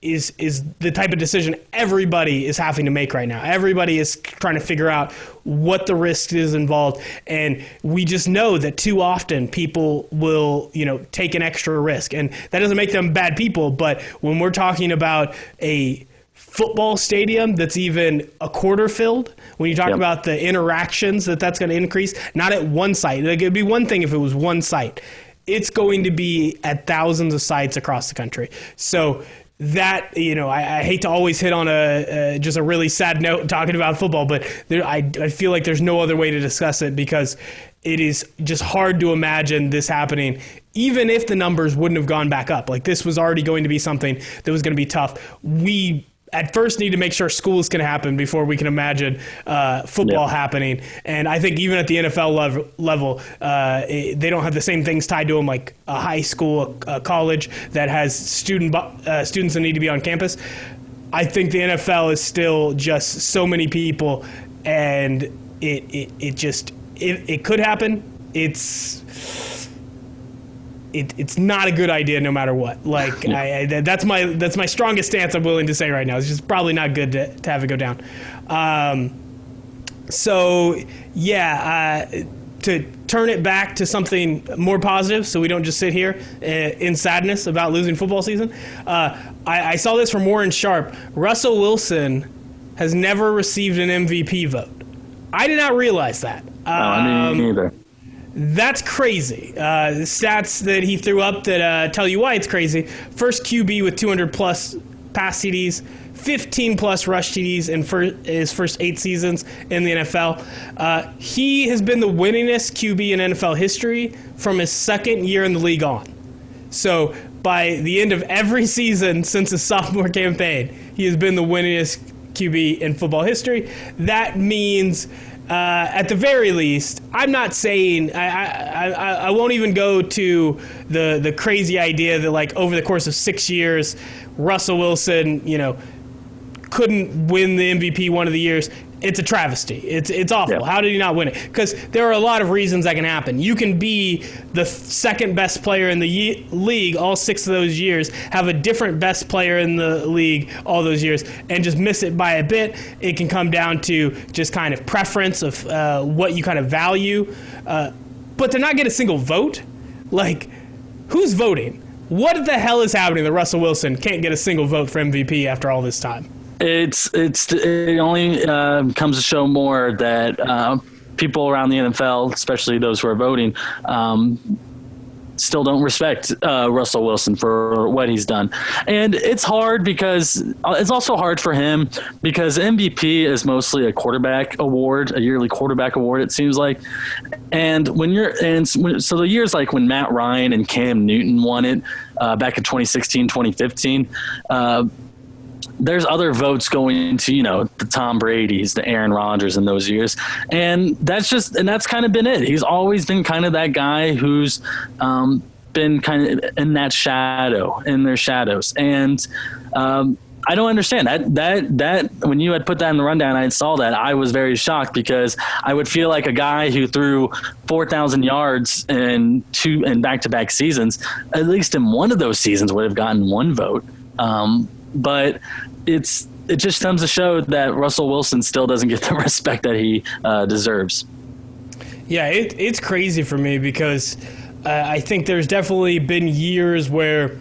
is the type of decision everybody is having to make right now. Everybody is trying to figure out what the risk is involved, and we just know that too often people will, take an extra risk, and that doesn't make them bad people. But when we're talking about a football stadium that's even a quarter filled, when you talk about the interactions that's going to increase, not at one site. Like, it'd be one thing if it was one site. It's going to be at thousands of sites across the country. So that, I hate to always hit on just a really sad note talking about football, but I feel like there's no other way to discuss it, because it is just hard to imagine this happening, even if the numbers wouldn't have gone back up. Like, this was already going to be something that was going to be tough. We at first need to make sure school can happen before we can imagine football happening. And I think even at the NFL level, they don't have the same things tied to them, like a high school, a college that has students that need to be on campus. I think the NFL is still just so many people, and it could happen. It's not a good idea no matter what. Like, that's my strongest stance I'm willing to say right now. It's just probably not good to have it go down. To turn it back to something more positive, so we don't just sit here in sadness about losing football season. I saw this from Warren Sharp. Russell Wilson has never received an MVP vote. I did not realize that. I mean, neither. That's crazy. The stats that he threw up that tell you why it's crazy. First QB with 200-plus pass TDs, 15-plus rush TDs in his first 8 seasons in the NFL. He has been the winningest QB in NFL history from his second year in the league on. So by the end of every season since his sophomore campaign, he has been the winningest QB in football history. That means, at the very least, I'm not saying I won't even go to the crazy idea that, like, over the course of 6 years, Russell Wilson, couldn't win the MVP one of the years. It's a travesty. It's awful. Yeah. How did he not win it? Because there are a lot of reasons that can happen. You can be the second best player in the league all 6 of those years, have a different best player in the league all those years, and just miss it by a bit. It can come down to just kind of preference of what you kind of value. But to not get a single vote, like, who's voting? What the hell is happening that Russell Wilson can't get a single vote for MVP after all this time? It only comes to show more that people around the NFL, especially those who are voting, still don't respect Russell Wilson for what he's done. And it's hard because it's also hard for him because MVP is mostly a quarterback award, a yearly quarterback award, it seems like. And so the years like when Matt Ryan and Cam Newton won it back in 2016, 2015, there's other votes going into, the Tom Brady's, the Aaron Rodgers in those years. And that's kind of been it. He's always been kind of that guy who's been kind of in their shadows. And I don't understand that when you had put that in the rundown, I saw that. I was very shocked because I would feel like a guy who threw 4,000 yards in back-to-back seasons, at least in one of those seasons would have gotten one vote. But it just comes to show that Russell Wilson still doesn't get the respect that he deserves. Yeah, it's crazy for me because I think there's definitely been years where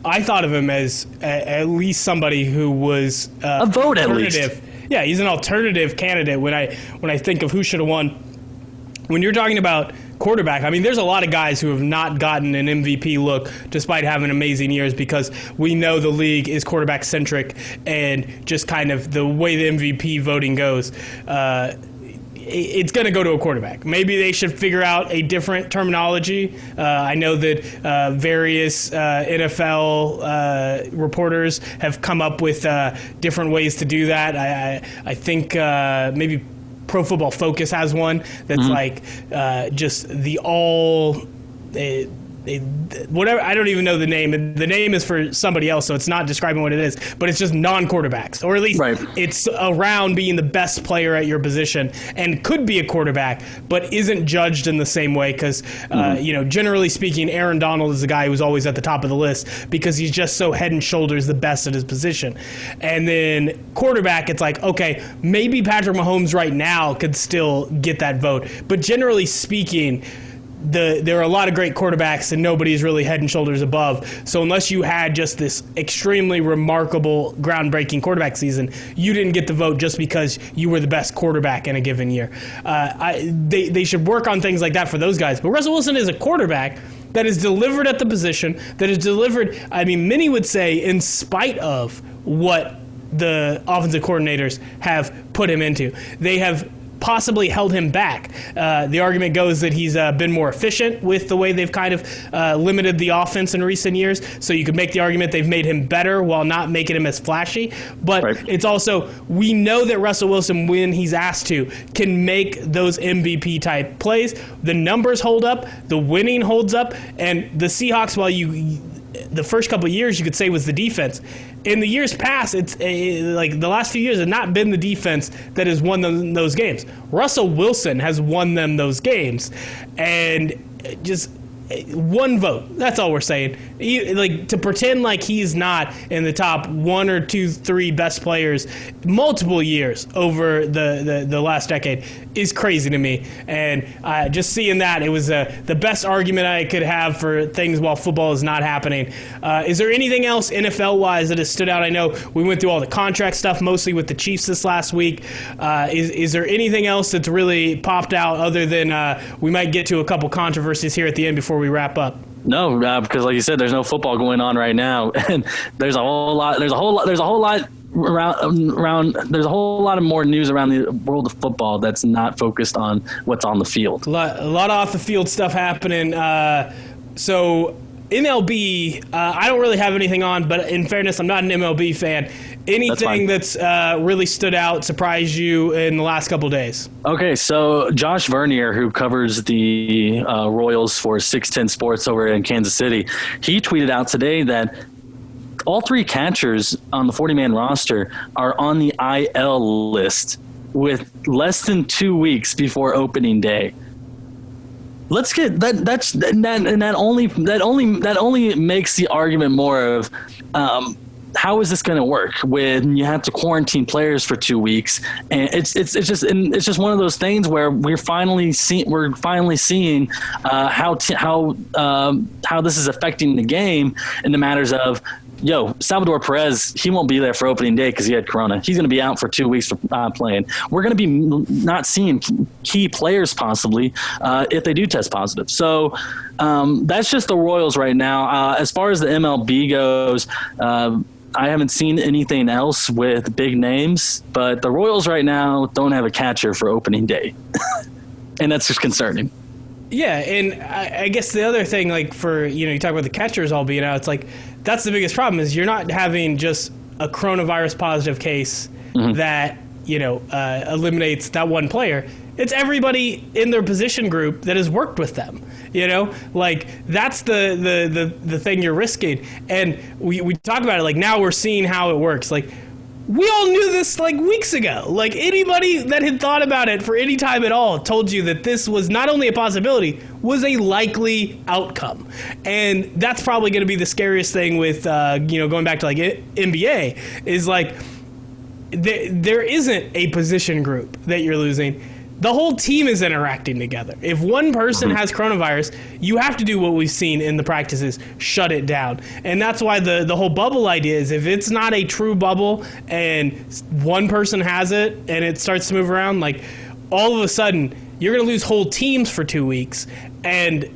I thought of him as at least somebody who was a vote at least. Yeah, he's an alternative candidate when I think of who should have won. When you're talking about quarterback. I mean, there's a lot of guys who have not gotten an MVP look despite having amazing years because we know the league is quarterback-centric and just kind of the way the MVP voting goes, it's going to go to a quarterback. Maybe they should figure out a different terminology. I know that various NFL reporters have come up with different ways to do that. I think maybe Pro Football Focus has one that's like just the all whatever. I don't even know the name. The name is for somebody else, so it's not describing what it is. But it's just non-quarterbacks, or at least it's around being the best player at your position and could be a quarterback, but isn't judged in the same way because, generally speaking, Aaron Donald is the guy who's always at the top of the list because he's just so head and shoulders the best at his position. And then quarterback, it's like, okay, maybe Patrick Mahomes right now could still get that vote, but generally speaking, there are a lot of great quarterbacks and nobody's really head and shoulders above. So unless you had just this extremely remarkable, groundbreaking quarterback season, you didn't get the vote just because you were the best quarterback in a given year. They should work on things like that for those guys. But Russell Wilson is a quarterback that is delivered at the position, that is delivered, I mean, many would say, in spite of what the offensive coordinators have put him into. They have possibly held him back. The argument goes that he's been more efficient with the way they've kind of limited the offense in recent years. So you could make the argument they've made him better while not making him as flashy. But it's also, we know that Russell Wilson, when he's asked to, can make those MVP type plays. The numbers hold up, the winning holds up, and the Seahawks, while the first couple of years you could say was the defense. In the years past, it's like the last few years have not been the defense that has won them those games. Russell Wilson has won them those games, and just one vote. That's all we're saying. Like to pretend like he's not in the top 1 or 2, 3 best players multiple years over the last decade is crazy to me. And just seeing that, it was the best argument I could have for things while football is not happening. Is there anything else NFL-wise that has stood out? I know we went through all the contract stuff, mostly with the Chiefs this last week. Is there anything else that's really popped out other than we might get to a couple controversies here at the end before we wrap up? No, because like you said, there's no football going on right now, and there's a whole lot of more news around the world of football that's not focused on what's on the field. A lot of off the field stuff happening. So MLB, I don't really have anything on, but in fairness, I'm not an MLB fan. Anything that's really stood out, surprised you in the last couple of days? Okay, so Josh Vernier, who covers the Royals for 610 Sports over in Kansas City, he tweeted out today that all 3 catchers on the 40-man roster are on the IL list with less than 2 weeks before opening day. Let's get that. That only makes the argument more of how is this going to work when you have to quarantine players for 2 weeks? And it's just one of those things where we're finally seeing how this is affecting the game in the matters of, Salvador Perez, he won't be there for opening day because he had corona. He's going to be out for 2 weeks for playing. We're going to be not seeing key players possibly if they do test positive. So that's just the Royals right now. As far as the MLB goes, I haven't seen anything else with big names, but the Royals right now don't have a catcher for opening day. And that's just concerning. Yeah, and I guess the other thing, like for, you talk about the catchers all being out, it's like that's the biggest problem is you're not having just a coronavirus positive case that, eliminates that one player. It's everybody in their position group that has worked with them. Like that's the thing you're risking. And we talk about it like now we're seeing how it works. Like we all knew this like weeks ago. Like anybody that had thought about it for any time at all told you that this was not only a possibility, was a likely outcome. And that's probably going to be the scariest thing with, going back to like NBA is like there isn't a position group that you're losing. The whole team is interacting together. If one person has coronavirus, you have to do what we've seen in the practices, shut it down. And that's why the whole bubble idea is if it's not a true bubble and one person has it and it starts to move around, like all of a sudden you're going to lose whole teams for 2 weeks, and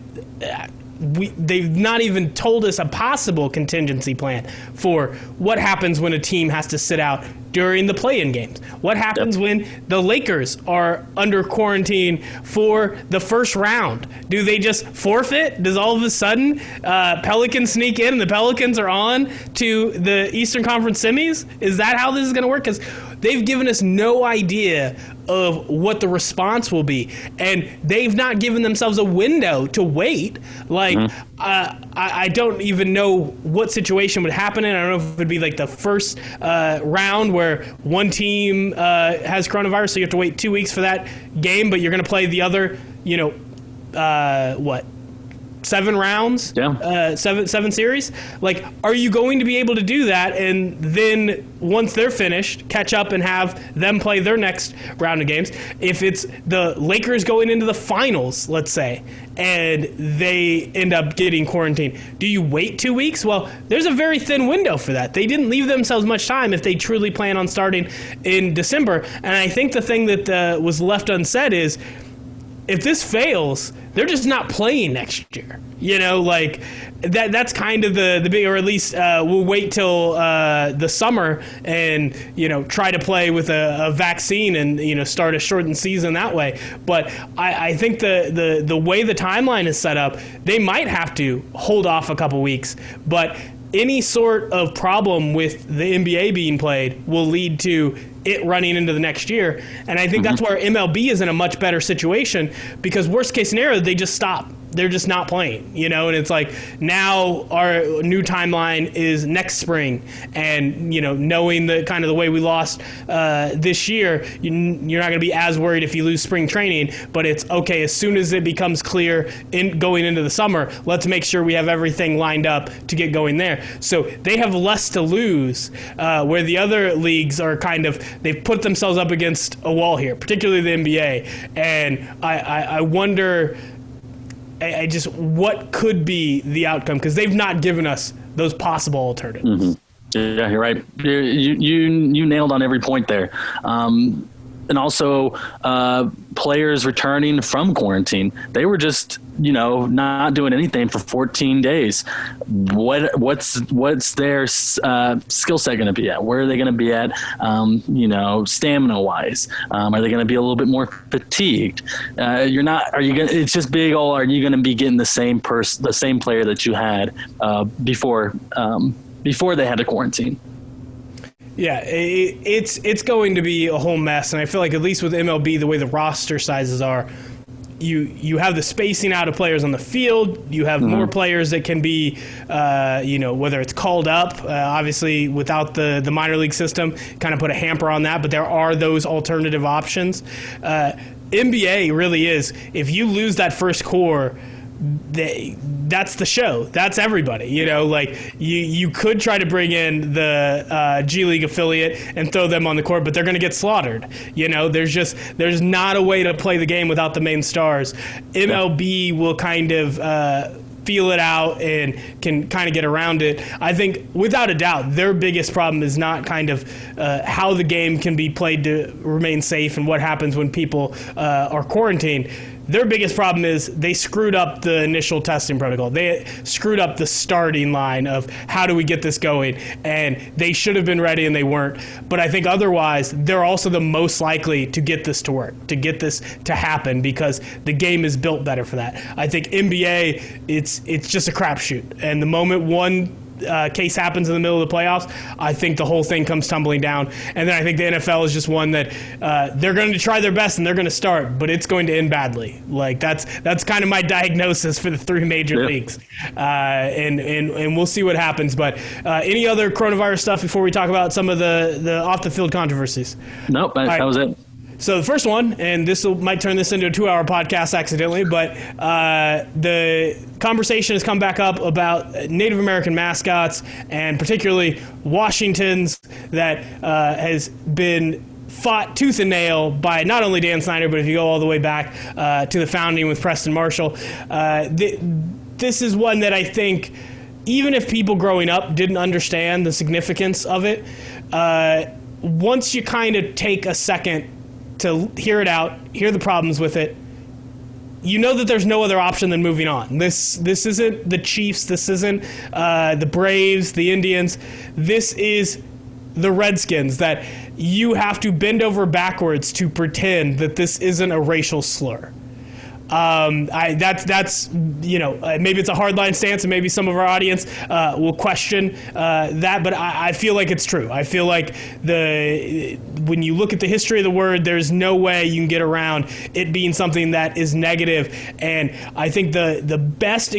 they've not even told us a possible contingency plan for what happens when a team has to sit out during the play-in games. What happens when the Lakers are under quarantine for the first round? Do they just forfeit? Does all of a sudden Pelicans sneak in and the Pelicans are on to the Eastern Conference semis? Is that how this is going to work? Because they've given us no idea of what the response will be, and they've not given themselves a window to wait. I don't even know what situation would happen in. I don't know if it would be like the first round where one team has coronavirus, so you have to wait 2 weeks for that game, but you're going to play the other, 7 rounds, seven series. Like, are you going to be able to do that? And then once they're finished, catch up and have them play their next round of games. If it's the Lakers going into the finals, let's say, and they end up getting quarantined, do you wait 2 weeks? Well, there's a very thin window for that. They didn't leave themselves much time if they truly plan on starting in December. And I think the thing that was left unsaid is, if this fails, they're just not playing next year. That's kind of the big, or at least we'll wait till the summer and, try to play with a vaccine and, start a shortened season that way. But I think the way the timeline is set up, they might have to hold off a couple weeks. But any sort of problem with the NBA being played will lead to it running into the next year. And I think that's where MLB is in a much better situation, because worst case scenario, they just stop. They're just not playing, and it's like, now our new timeline is next spring. And, knowing the kind of the way we lost this year, you're not going to be as worried if you lose spring training, but it's okay. As soon as it becomes clear going into the summer, let's make sure we have everything lined up to get going there. So they have less to lose, where the other leagues are they've put themselves up against a wall here, particularly the NBA. And I wonder, what could be the outcome, because they've not given us those possible alternatives. Yeah, you're right. You nailed on every point there. And also players returning from quarantine, they were just, not doing anything for 14 days. What's their skill set going to be at? Where are they going to be at, stamina wise? Are they going to be a little bit more fatigued? It's just big old, are you going to be getting the same player that you had before they had to quarantine? Yeah, it's going to be a whole mess, and I feel like at least with MLB, the way the roster sizes are, you have the spacing out of players on the field. You have more players that can be, whether it's called up. Obviously, without the minor league system, kind of put a hamper on that. But there are those alternative options. NBA really is. If you lose that first core, that's the show. That's everybody. You could try to bring in the G League affiliate and throw them on the court, but they're going to get slaughtered. There's not a way to play the game without the main stars. MLB will kind of feel it out and can kind of get around it. I think, without a doubt, their biggest problem is not kind of how the game can be played to remain safe and what happens when people are quarantined. Their biggest problem is they screwed up the initial testing protocol. They screwed up the starting line of how do we get this going, and they should have been ready and they weren't. But I think otherwise, they're also the most likely to get this to work, to get this to happen, because the game is built better for that. I think NBA, it's just a crapshoot, and the moment one case happens in the middle of the playoffs, I think the whole thing comes tumbling down. And then I think the NFL is just one that they're going to try their best and they're going to start, but it's going to end badly. Like that's kind of my diagnosis for the three major leagues. And we'll see what happens. But any other coronavirus stuff before we talk about some of the off the field controversies? Nope, that was it. So the first one, and might turn this into a 2-hour podcast accidentally, but the conversation has come back up about Native American mascots, and particularly Washington's, that has been fought tooth and nail by not only Dan Snyder, but if you go all the way back to the founding with Preston Marshall. This is one that I think, even if people growing up didn't understand the significance of it, once you kind of take a second to hear it out, hear the problems with it, you know that there's no other option than moving on. This isn't the Chiefs. This isn't the Braves, the Indians. This is the Redskins, that you have to bend over backwards to pretend that this isn't a racial slur. That's maybe it's a hardline stance, and maybe some of our audience will question that, but I feel like it's true. I feel like when you look at the history of the word, there's no way you can get around it being something that is negative. And I think the best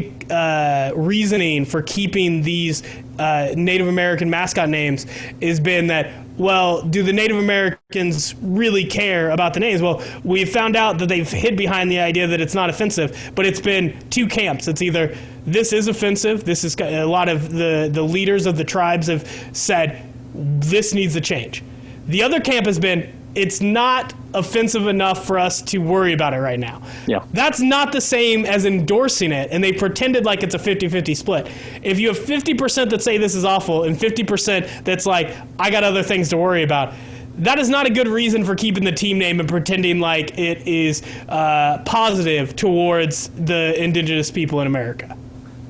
reasoning for keeping these Native American mascot names has been that, well, do the Native Americans really care about the names? Well, we've found out that they've hid behind the idea that it's not offensive, but it's been two camps. It's either this is offensive, this is a lot of the leaders of the tribes have said this needs to change. The other camp has been it's not offensive enough for us to worry about it right now. Yeah. That's not the same as endorsing it, and they pretended like it's a 50-50 split. If you have 50% that say this is awful and 50% that's like, I got other things to worry about, that is not a good reason for keeping the team name and pretending like it is positive towards the indigenous people in America.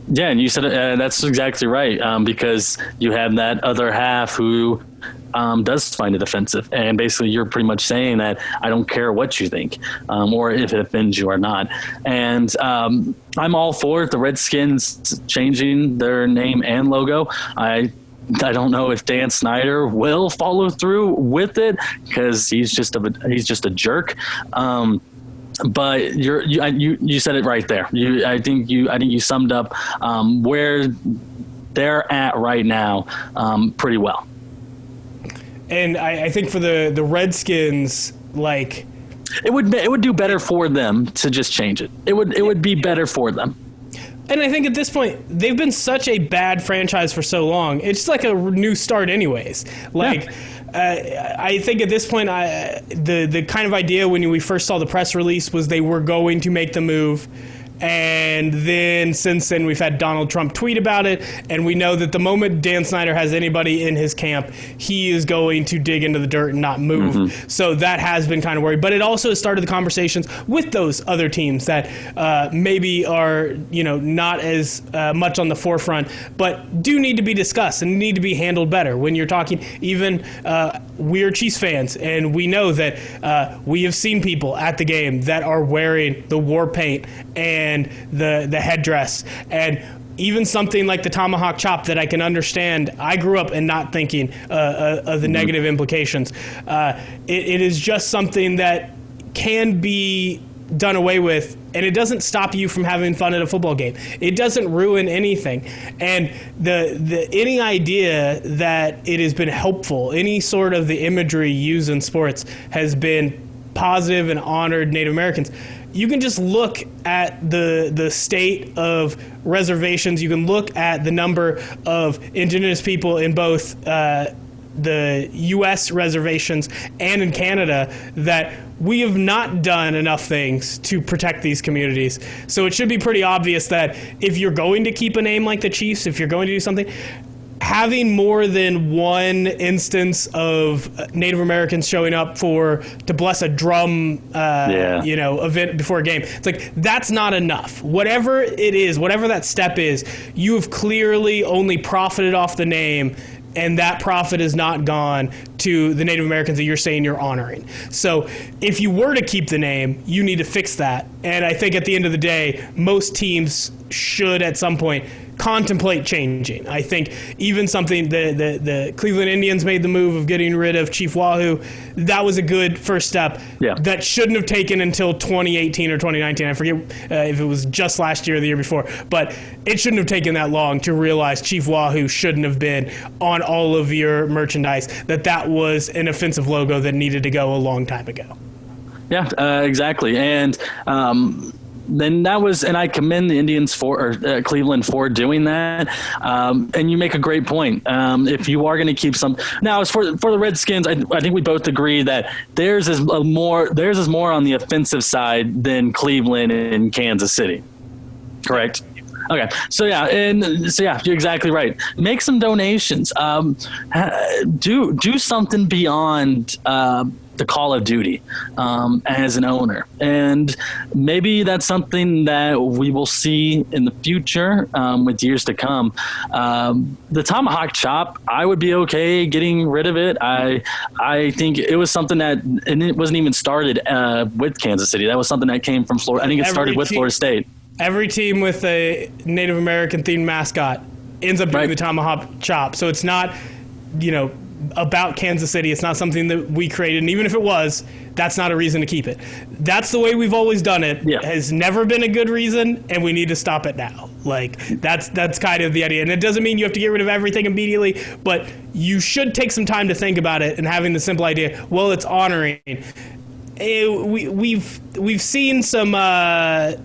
Yeah, and you said that's exactly right, because you have that other half who does find it offensive. And basically you're pretty much saying that I don't care what you think, or if it offends you or not. And I'm all for the Redskins changing their name and logo. I don't know if Dan Snyder will follow through with it, because he's just a jerk. But you said it right there. I think you summed up where they're at right now pretty well. And I think for the Redskins, like, it would do better for them to just change it. It would be better for them. And I think at this point, they've been such a bad franchise for so long. It's like a new start anyways. Like, yeah. I think at this point, the kind of idea when we first saw the press release was they were going to make the move. And then since then, we've had Donald Trump tweet about it. And we know that the moment Dan Snyder has anybody in his camp, he is going to dig into the dirt and not move. Mm-hmm. So that has been kind of worried. But it also started the conversations with those other teams that maybe are, not as much on the forefront, but do need to be discussed and need to be handled better. When you're talking, even we're Chiefs fans, and we know that we have seen people at the game that are wearing the war paint and the headdress, and even something like the tomahawk chop that I can understand. I grew up and not thinking of the negative implications. It is just something that can be done away with, and it doesn't stop you from having fun at a football game. It doesn't ruin anything. And any idea that it has been helpful, any sort of the imagery used in sports has been positive and honored Native Americans. You can just look at the state of reservations. You can look at the number of indigenous people in both the U.S. reservations and in Canada, that we have not done enough things to protect these communities. So it should be pretty obvious that if you're going to keep a name like the Chiefs, if you're going to do something, having more than one instance of Native Americans showing up to bless a drum, event before a game, it's like, that's not enough. Whatever it is, whatever that step is, you have clearly only profited off the name, and that profit is not gone to the Native Americans that you're saying you're honoring. So if you were to keep the name, you need to fix that. And I think at the end of the day, most teams should at some point contemplate changing. I think even something the Cleveland Indians made the move of getting rid of Chief Wahoo. That was a good first step. Yeah. That shouldn't have taken until 2018 or 2019. I forget if it was just last year or the year before, but it shouldn't have taken that long to realize Chief Wahoo shouldn't have been on all of your merchandise, that was an offensive logo that needed to go a long time ago. Yeah, exactly. And then that was, and I commend the Indians Cleveland for doing that. And you make a great point. If you are going to keep some, now as for the Redskins, I think we both agree that theirs is more on the offensive side than Cleveland and Kansas City. Correct. Okay. So you're exactly right. Make some donations. Do something beyond the call of duty as an owner. And maybe that's something that we will see in the future with years to come. The tomahawk chop, I would be okay getting rid of it. I think it was something that, and it wasn't even started with Kansas City. That was something that came from Florida. I think it started with Florida State. Every team with a Native American themed mascot ends up doing the tomahawk chop. So it's not, about Kansas City. It's not something that we created. And even if it was, that's not a reason to keep it. That's the way we've always done it. Yeah. It has never been a good reason, and we need to stop it now. That's kind of the idea. And it doesn't mean you have to get rid of everything immediately, but you should take some time to think about it and having the simple idea, well, it's honoring. We've seen some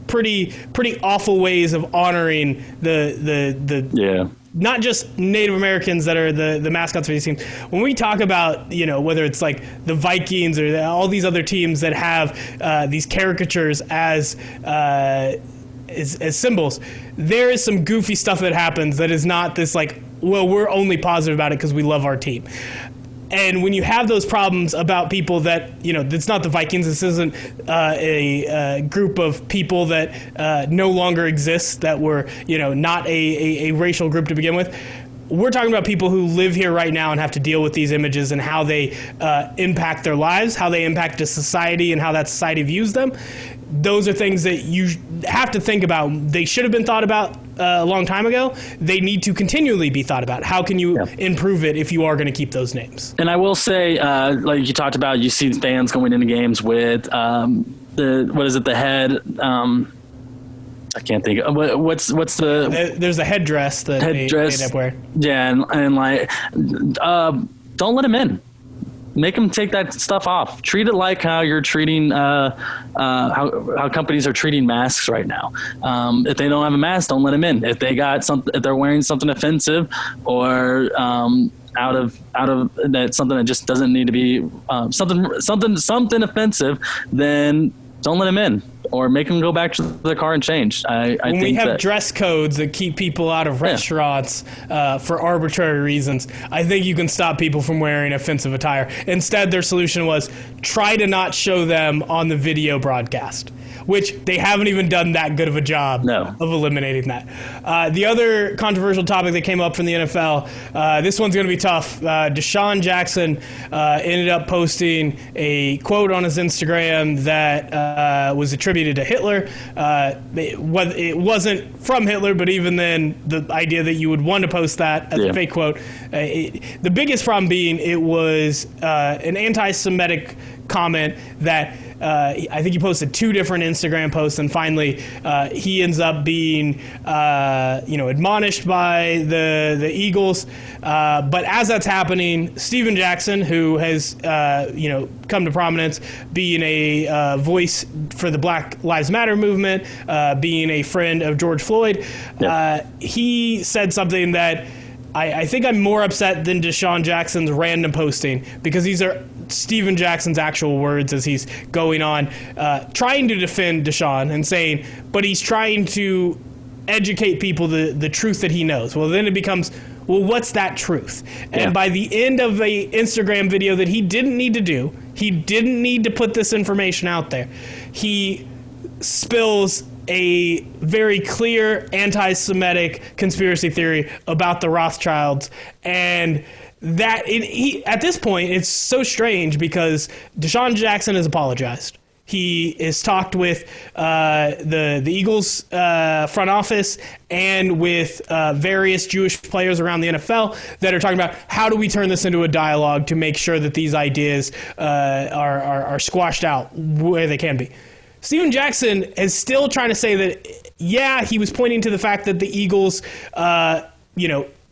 pretty awful ways of honoring the not just Native Americans that are the mascots for these teams. When we talk about, whether it's like the Vikings or all these other teams that have these caricatures as symbols, there is some goofy stuff that happens that is not this we're only positive about it because we love our team. And when you have those problems about people that, it's not the Vikings, this isn't a group of people that no longer exists, that were, not a racial group to begin with. We're talking about people who live here right now and have to deal with these images and how they impact their lives, how they impact the society, and how that society views them. Those are things that you have to think about. They should have been thought about a long time ago. They need to continually be thought about. How can you improve it if you are going to keep those names? And I will say, like you talked about, you see fans going into games with the head. I can't think of what's the. There's a headdress that they end up wearing. Yeah, and don't let them in. Make them take that stuff off. Treat it like how you're treating how companies are treating masks right now. If they don't have a mask, don't let them in. If they're wearing something offensive or out of that, something that just doesn't need to be something offensive, then don't let them in, or make them go back to their car and change. I when think we have dress codes that keep people out of restaurants for arbitrary reasons, I think you can stop people from wearing offensive attire. Instead, their solution was try to not show them on the video broadcast, which they haven't even done that good of a job of eliminating that. The other controversial topic that came up from the NFL, this one's going to be tough. Deshaun Jackson ended up posting a quote on his Instagram that was attributed to Hitler. It wasn't from Hitler, but even then, the idea that you would want to post that as a fake quote. The biggest problem being it was an anti-Semitic comment that I think he posted 2 different Instagram posts, and finally he ends up being admonished by the Eagles. But as that's happening, Steven Jackson, who has come to prominence, being a voice for the Black Lives Matter movement, being a friend of George Floyd, he said something that I think I'm more upset than Deshaun Jackson's random posting, because these are Steven Jackson's actual words as he's going on, trying to defend Deshaun and saying, but he's trying to educate people the truth that he knows. Well, then it becomes, well, what's that truth? And by the end of a Instagram video that he didn't need to do, he didn't need to put this information out there, he spills a very clear anti-Semitic conspiracy theory about the Rothschilds. And that at this point, it's so strange because Deshaun Jackson has apologized. He has talked with the Eagles front office and with various Jewish players around the NFL that are talking about how do we turn this into a dialogue to make sure that these ideas are squashed out where they can be. Steven Jackson is still trying to say that, he was pointing to the fact that the Eagles,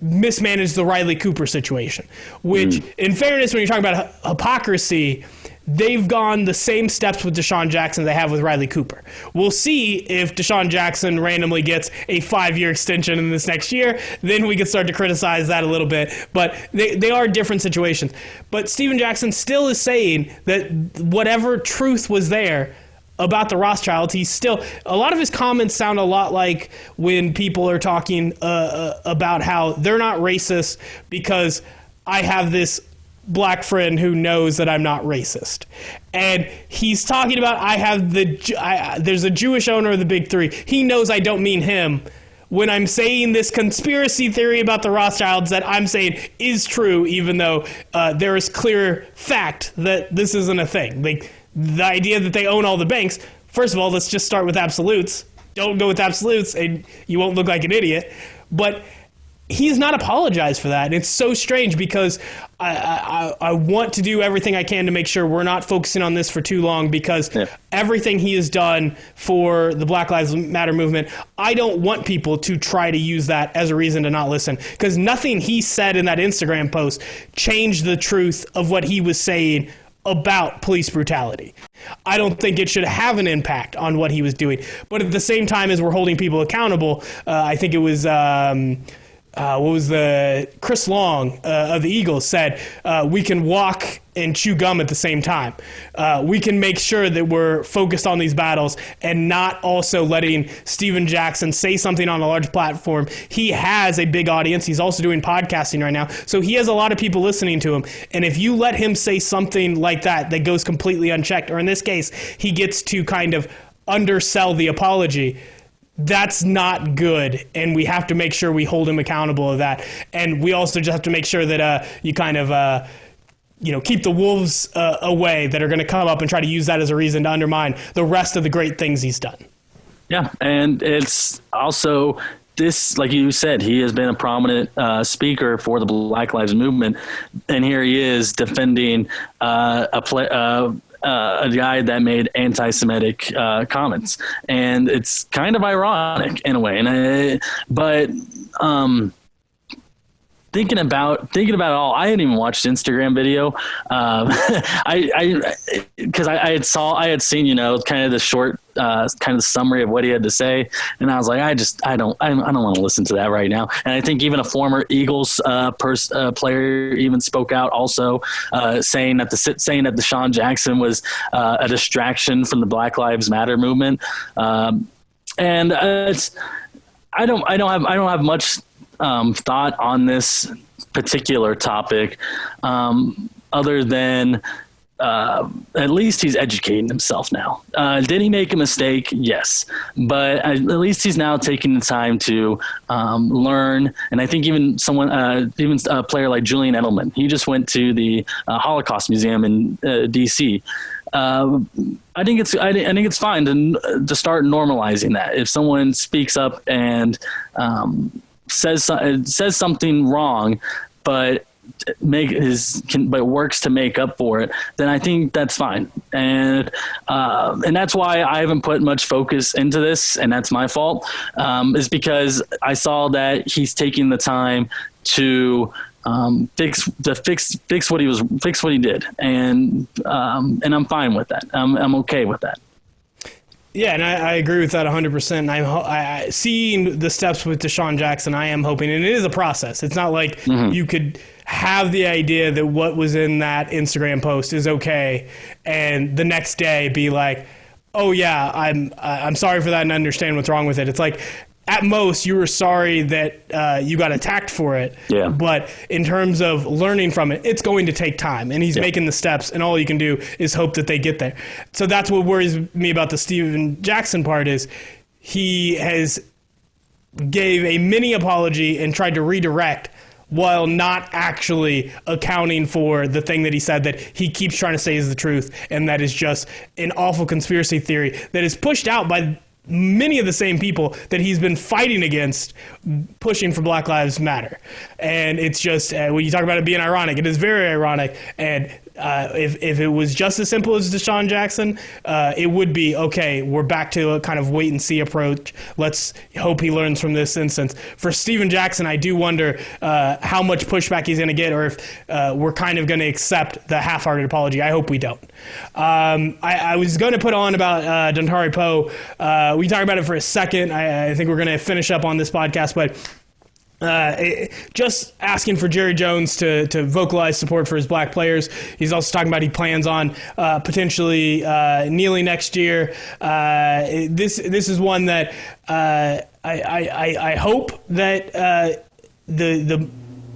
mismanaged the Riley Cooper situation, which, in fairness, when you're talking about hypocrisy, they've gone the same steps with Deshaun Jackson they have with Riley Cooper. We'll see if Deshaun Jackson randomly gets a 5-year extension in this next year. Then we can start to criticize that a little bit. But they are different situations. But Steven Jackson still is saying that whatever truth was there about the Rothschilds, a lot of his comments sound a lot like when people are talking about how they're not racist because I have this black friend who knows that I'm not racist. And he's talking about there's a Jewish owner of the big three. He knows I don't mean him when I'm saying this conspiracy theory about the Rothschilds that I'm saying is true, even though there is clear fact that this isn't a thing. Like, the idea that they own all the banks, first of all, let's just start with absolutes. Don't go with absolutes and you won't look like an idiot. But he's not apologized for that. And it's so strange because I want to do everything I can to make sure we're not focusing on this for too long, because everything he has done for the Black Lives Matter movement, I don't want people to try to use that as a reason to not listen, because nothing he said in that Instagram post changed the truth of what he was saying about police brutality. I don't think it should have an impact on what he was doing. But at the same time as we're holding people accountable, I think it was Chris Long of the Eagles said, we can walk and chew gum at the same time. We can make sure that we're focused on these battles and not also letting Steven Jackson say something on a large platform. He has a big audience. He's also doing podcasting right now. So he has a lot of people listening to him. And if you let him say something like that goes completely unchecked, or in this case, he gets to kind of undersell the apology, that's not good, and we have to make sure we hold him accountable of that. And we also just have to make sure that you kind of keep the wolves away that are going to come up and try to use that as a reason to undermine the rest of the great things he's done. Yeah, and it's also this, like you said, he has been a prominent speaker for the Black Lives Movement, and here he is defending a guy that made anti-Semitic comments, and it's kind of ironic in a way. But thinking about it all, I hadn't even watched the Instagram video. Because I had seen kind of the short kind of summary of what he had to say, and I was like, I don't want to listen to that right now. And I think even a former Eagles player even spoke out also, saying that Deshaun Jackson was a distraction from the Black Lives Matter movement. And I don't have much thought on this particular topic, other than at least he's educating himself now. Did he make a mistake? Yes, but at least he's now taking the time to learn. And I think even a player like Julian Edelman, he just went to the Holocaust Museum in D.C. I think it's fine to start normalizing that. If someone speaks up and says something wrong, but works to make up for it, then I think that's fine. And that's why I haven't put much focus into this, and that's my fault, is because I saw that he's taking the time to fix what he did, and I'm fine with that. I'm okay with that. Yeah, and I agree with that 100%. I seeing the steps with Deshaun Jackson, I am hoping, and it is a process. It's not like you could have the idea that what was in that Instagram post is okay, and the next day be like, oh yeah, I'm sorry for that and understand what's wrong with it. It's like, at most, you were sorry that you got attacked for it. Yeah. But in terms of learning from it, it's going to take time. And he's making the steps, and all you can do is hope that they get there. So that's what worries me about the Steven Jackson part, is he has gave a mini apology and tried to redirect while not actually accounting for the thing that he said that he keeps trying to say is the truth, and that is just an awful conspiracy theory that is pushed out by many of the same people that he's been fighting against, pushing for Black Lives Matter. And it's just, when you talk about it being ironic, it is very ironic. And if it was just as simple as Deshaun Jackson, it would be, okay, we're back to a kind of wait and see approach. Let's hope he learns from this instance. For Steven Jackson, I do wonder how much pushback he's going to get, or if we're kind of going to accept the half-hearted apology. I hope we don't. I was going to put on about Dontari Poe. We talked about it for a second. I think we're going to finish up on this podcast, but just asking for Jerry Jones to vocalize support for his black players. He's also talking about he plans on potentially kneeling next year. This is one that I hope that the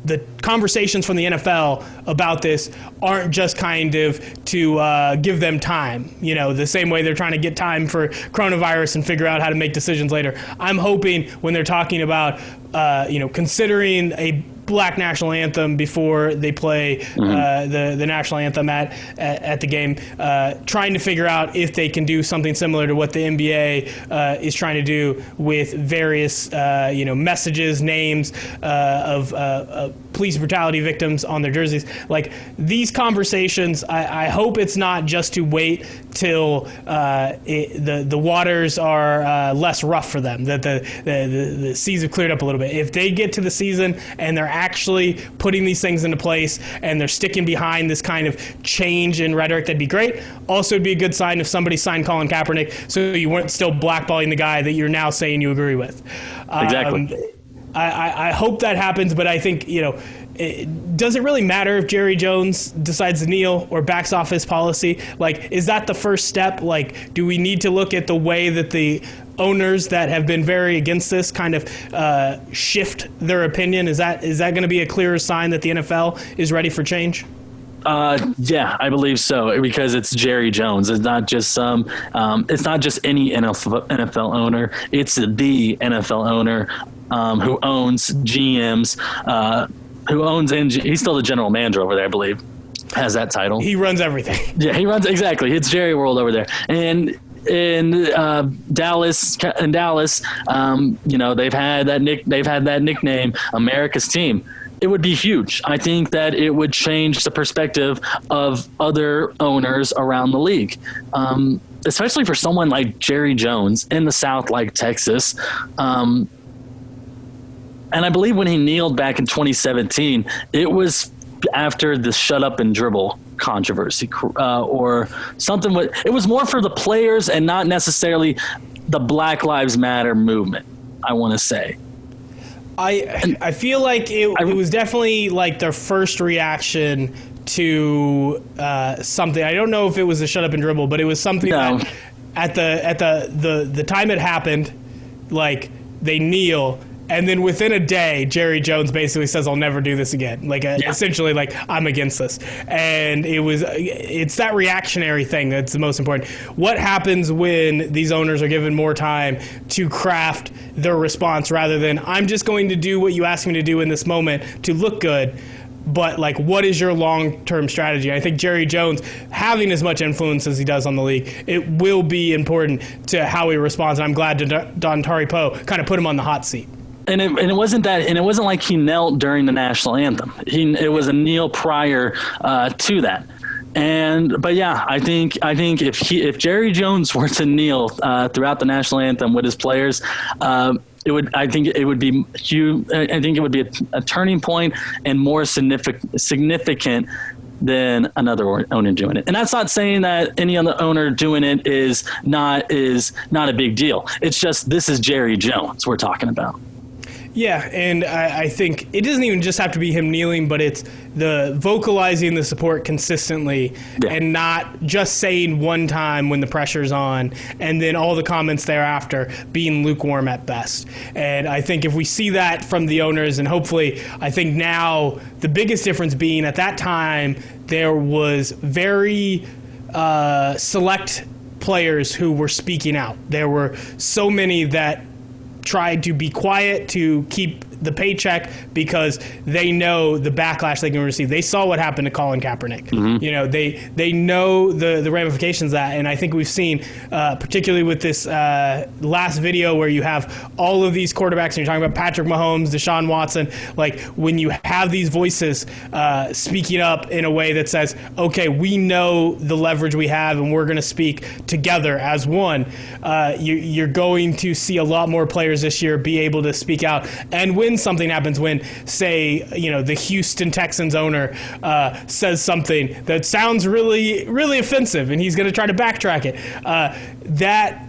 the conversations from the NFL about this aren't just kind of to give them time, the same way they're trying to get time for coronavirus and figure out how to make decisions later. I'm hoping when they're talking about, considering a Black national anthem before they play the national anthem at the game, trying to figure out if they can do something similar to what the NBA is trying to do with various messages, names of police brutality victims on their jerseys. Like these conversations, I hope it's not just to wait till the waters are less rough for them, that the seas have cleared up a little bit. If they get to the season and they're actually putting these things into place and they're sticking behind this kind of change in rhetoric, that'd be great. Also, it'd be a good sign if somebody signed Colin Kaepernick so you weren't still blackballing the guy that you're now saying you agree with. Exactly. I hope that happens, but I think, does it really matter if Jerry Jones decides to kneel or backs off his policy? Like, is that the first step? Like, do we need to look at the way that the owners that have been very against this kind of shift their opinion? Is that going to be a clearer sign that the NFL is ready for change? Yeah, I believe so, because it's Jerry Jones. It's not just it's not just any NFL owner. It's the NFL owner who owns GMs, who owns he's still the general manager over there, I believe, has that title. He runs everything. Yeah, he runs exactly. It's Jerry World over there, and in Dallas, they've had that nickname, America's Team. It would be huge. I think that it would change the perspective of other owners around the league, especially for someone like Jerry Jones in the South, like Texas. And I believe when he kneeled back in 2017, it was after the shut up and dribble controversy or something. It was more for the players and not necessarily the Black Lives Matter movement, I want to say. I feel like it was definitely like their first reaction to something. I don't know if it was a shut up and dribble, but it was something that at the time it happened, like they kneel. And then within a day, Jerry Jones basically says, "I'll never do this again." Essentially, like, I'm against this. And it's that reactionary thing that's the most important. What happens when these owners are given more time to craft their response rather than, I'm just going to do what you asked me to do in this moment to look good? But, like, what is your long-term strategy? I think Jerry Jones, having as much influence as he does on the league, it will be important to how he responds. And I'm glad Dontari Poe kind of put him on the hot seat. And it wasn't like he knelt during the national anthem. It was a kneel prior to that. But yeah, I think if Jerry Jones were to kneel throughout the national anthem with his players, I think it would be a turning point and more significant than another owner doing it. And that's not saying that any other owner doing it is not a big deal. It's just, this is Jerry Jones we're talking about. Yeah, and I think it doesn't even just have to be him kneeling, but it's the vocalizing the support consistently and not just saying one time when the pressure's on and then all the comments thereafter being lukewarm at best. And I think if we see that from the owners, and hopefully I think now the biggest difference being at that time there was very select players who were speaking out. There were so many that tried to be quiet to keep the paycheck because they know the backlash they can receive. They saw what happened to Colin Kaepernick. Mm-hmm. They know the ramifications of that, and I think we've seen, particularly with this last video where you have all of these quarterbacks, and you're talking about Patrick Mahomes, Deshaun Watson, like when you have these voices speaking up in a way that says, okay, we know the leverage we have and we're going to speak together as one, you're going to see a lot more players this year be able to speak out. And when something happens, when, say, the Houston Texans owner says something that sounds really, really offensive, and he's going to try to backtrack it, that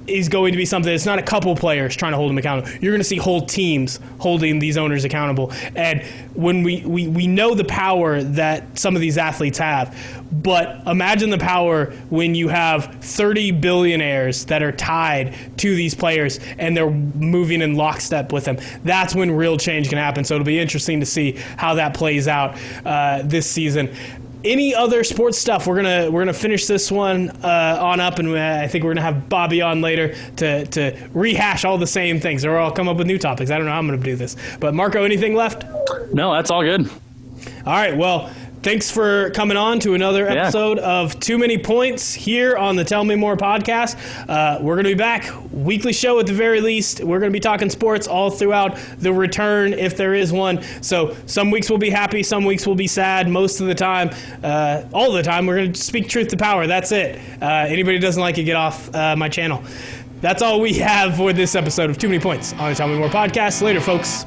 is going to be something. It's not a couple players trying to hold them accountable. You're going to see whole teams holding these owners accountable. And when we know the power that some of these athletes have, but imagine the power when you have 30 billionaires that are tied to these players and they're moving in lockstep with them. That's when real change can happen. So it'll be interesting to see how that plays out this season. Any other sports stuff? We're gonna finish this one on up, and I think we're gonna have Bobby on later to rehash all the same things, or I'll come up with new topics. I don't know how I'm gonna do this. But Marco, anything left? No, that's all good. All right. Well, thanks for coming on to another episode of Too Many Points here on the Tell Me More podcast. We're going to be back, weekly show at the very least. We're going to be talking sports all throughout the return, if there is one. So some weeks we'll be happy, some weeks we'll be sad. Most of the time, all the time, we're going to speak truth to power. That's it. Anybody who doesn't like it, get off my channel. That's all we have for this episode of Too Many Points on the Tell Me More podcast. Later, folks.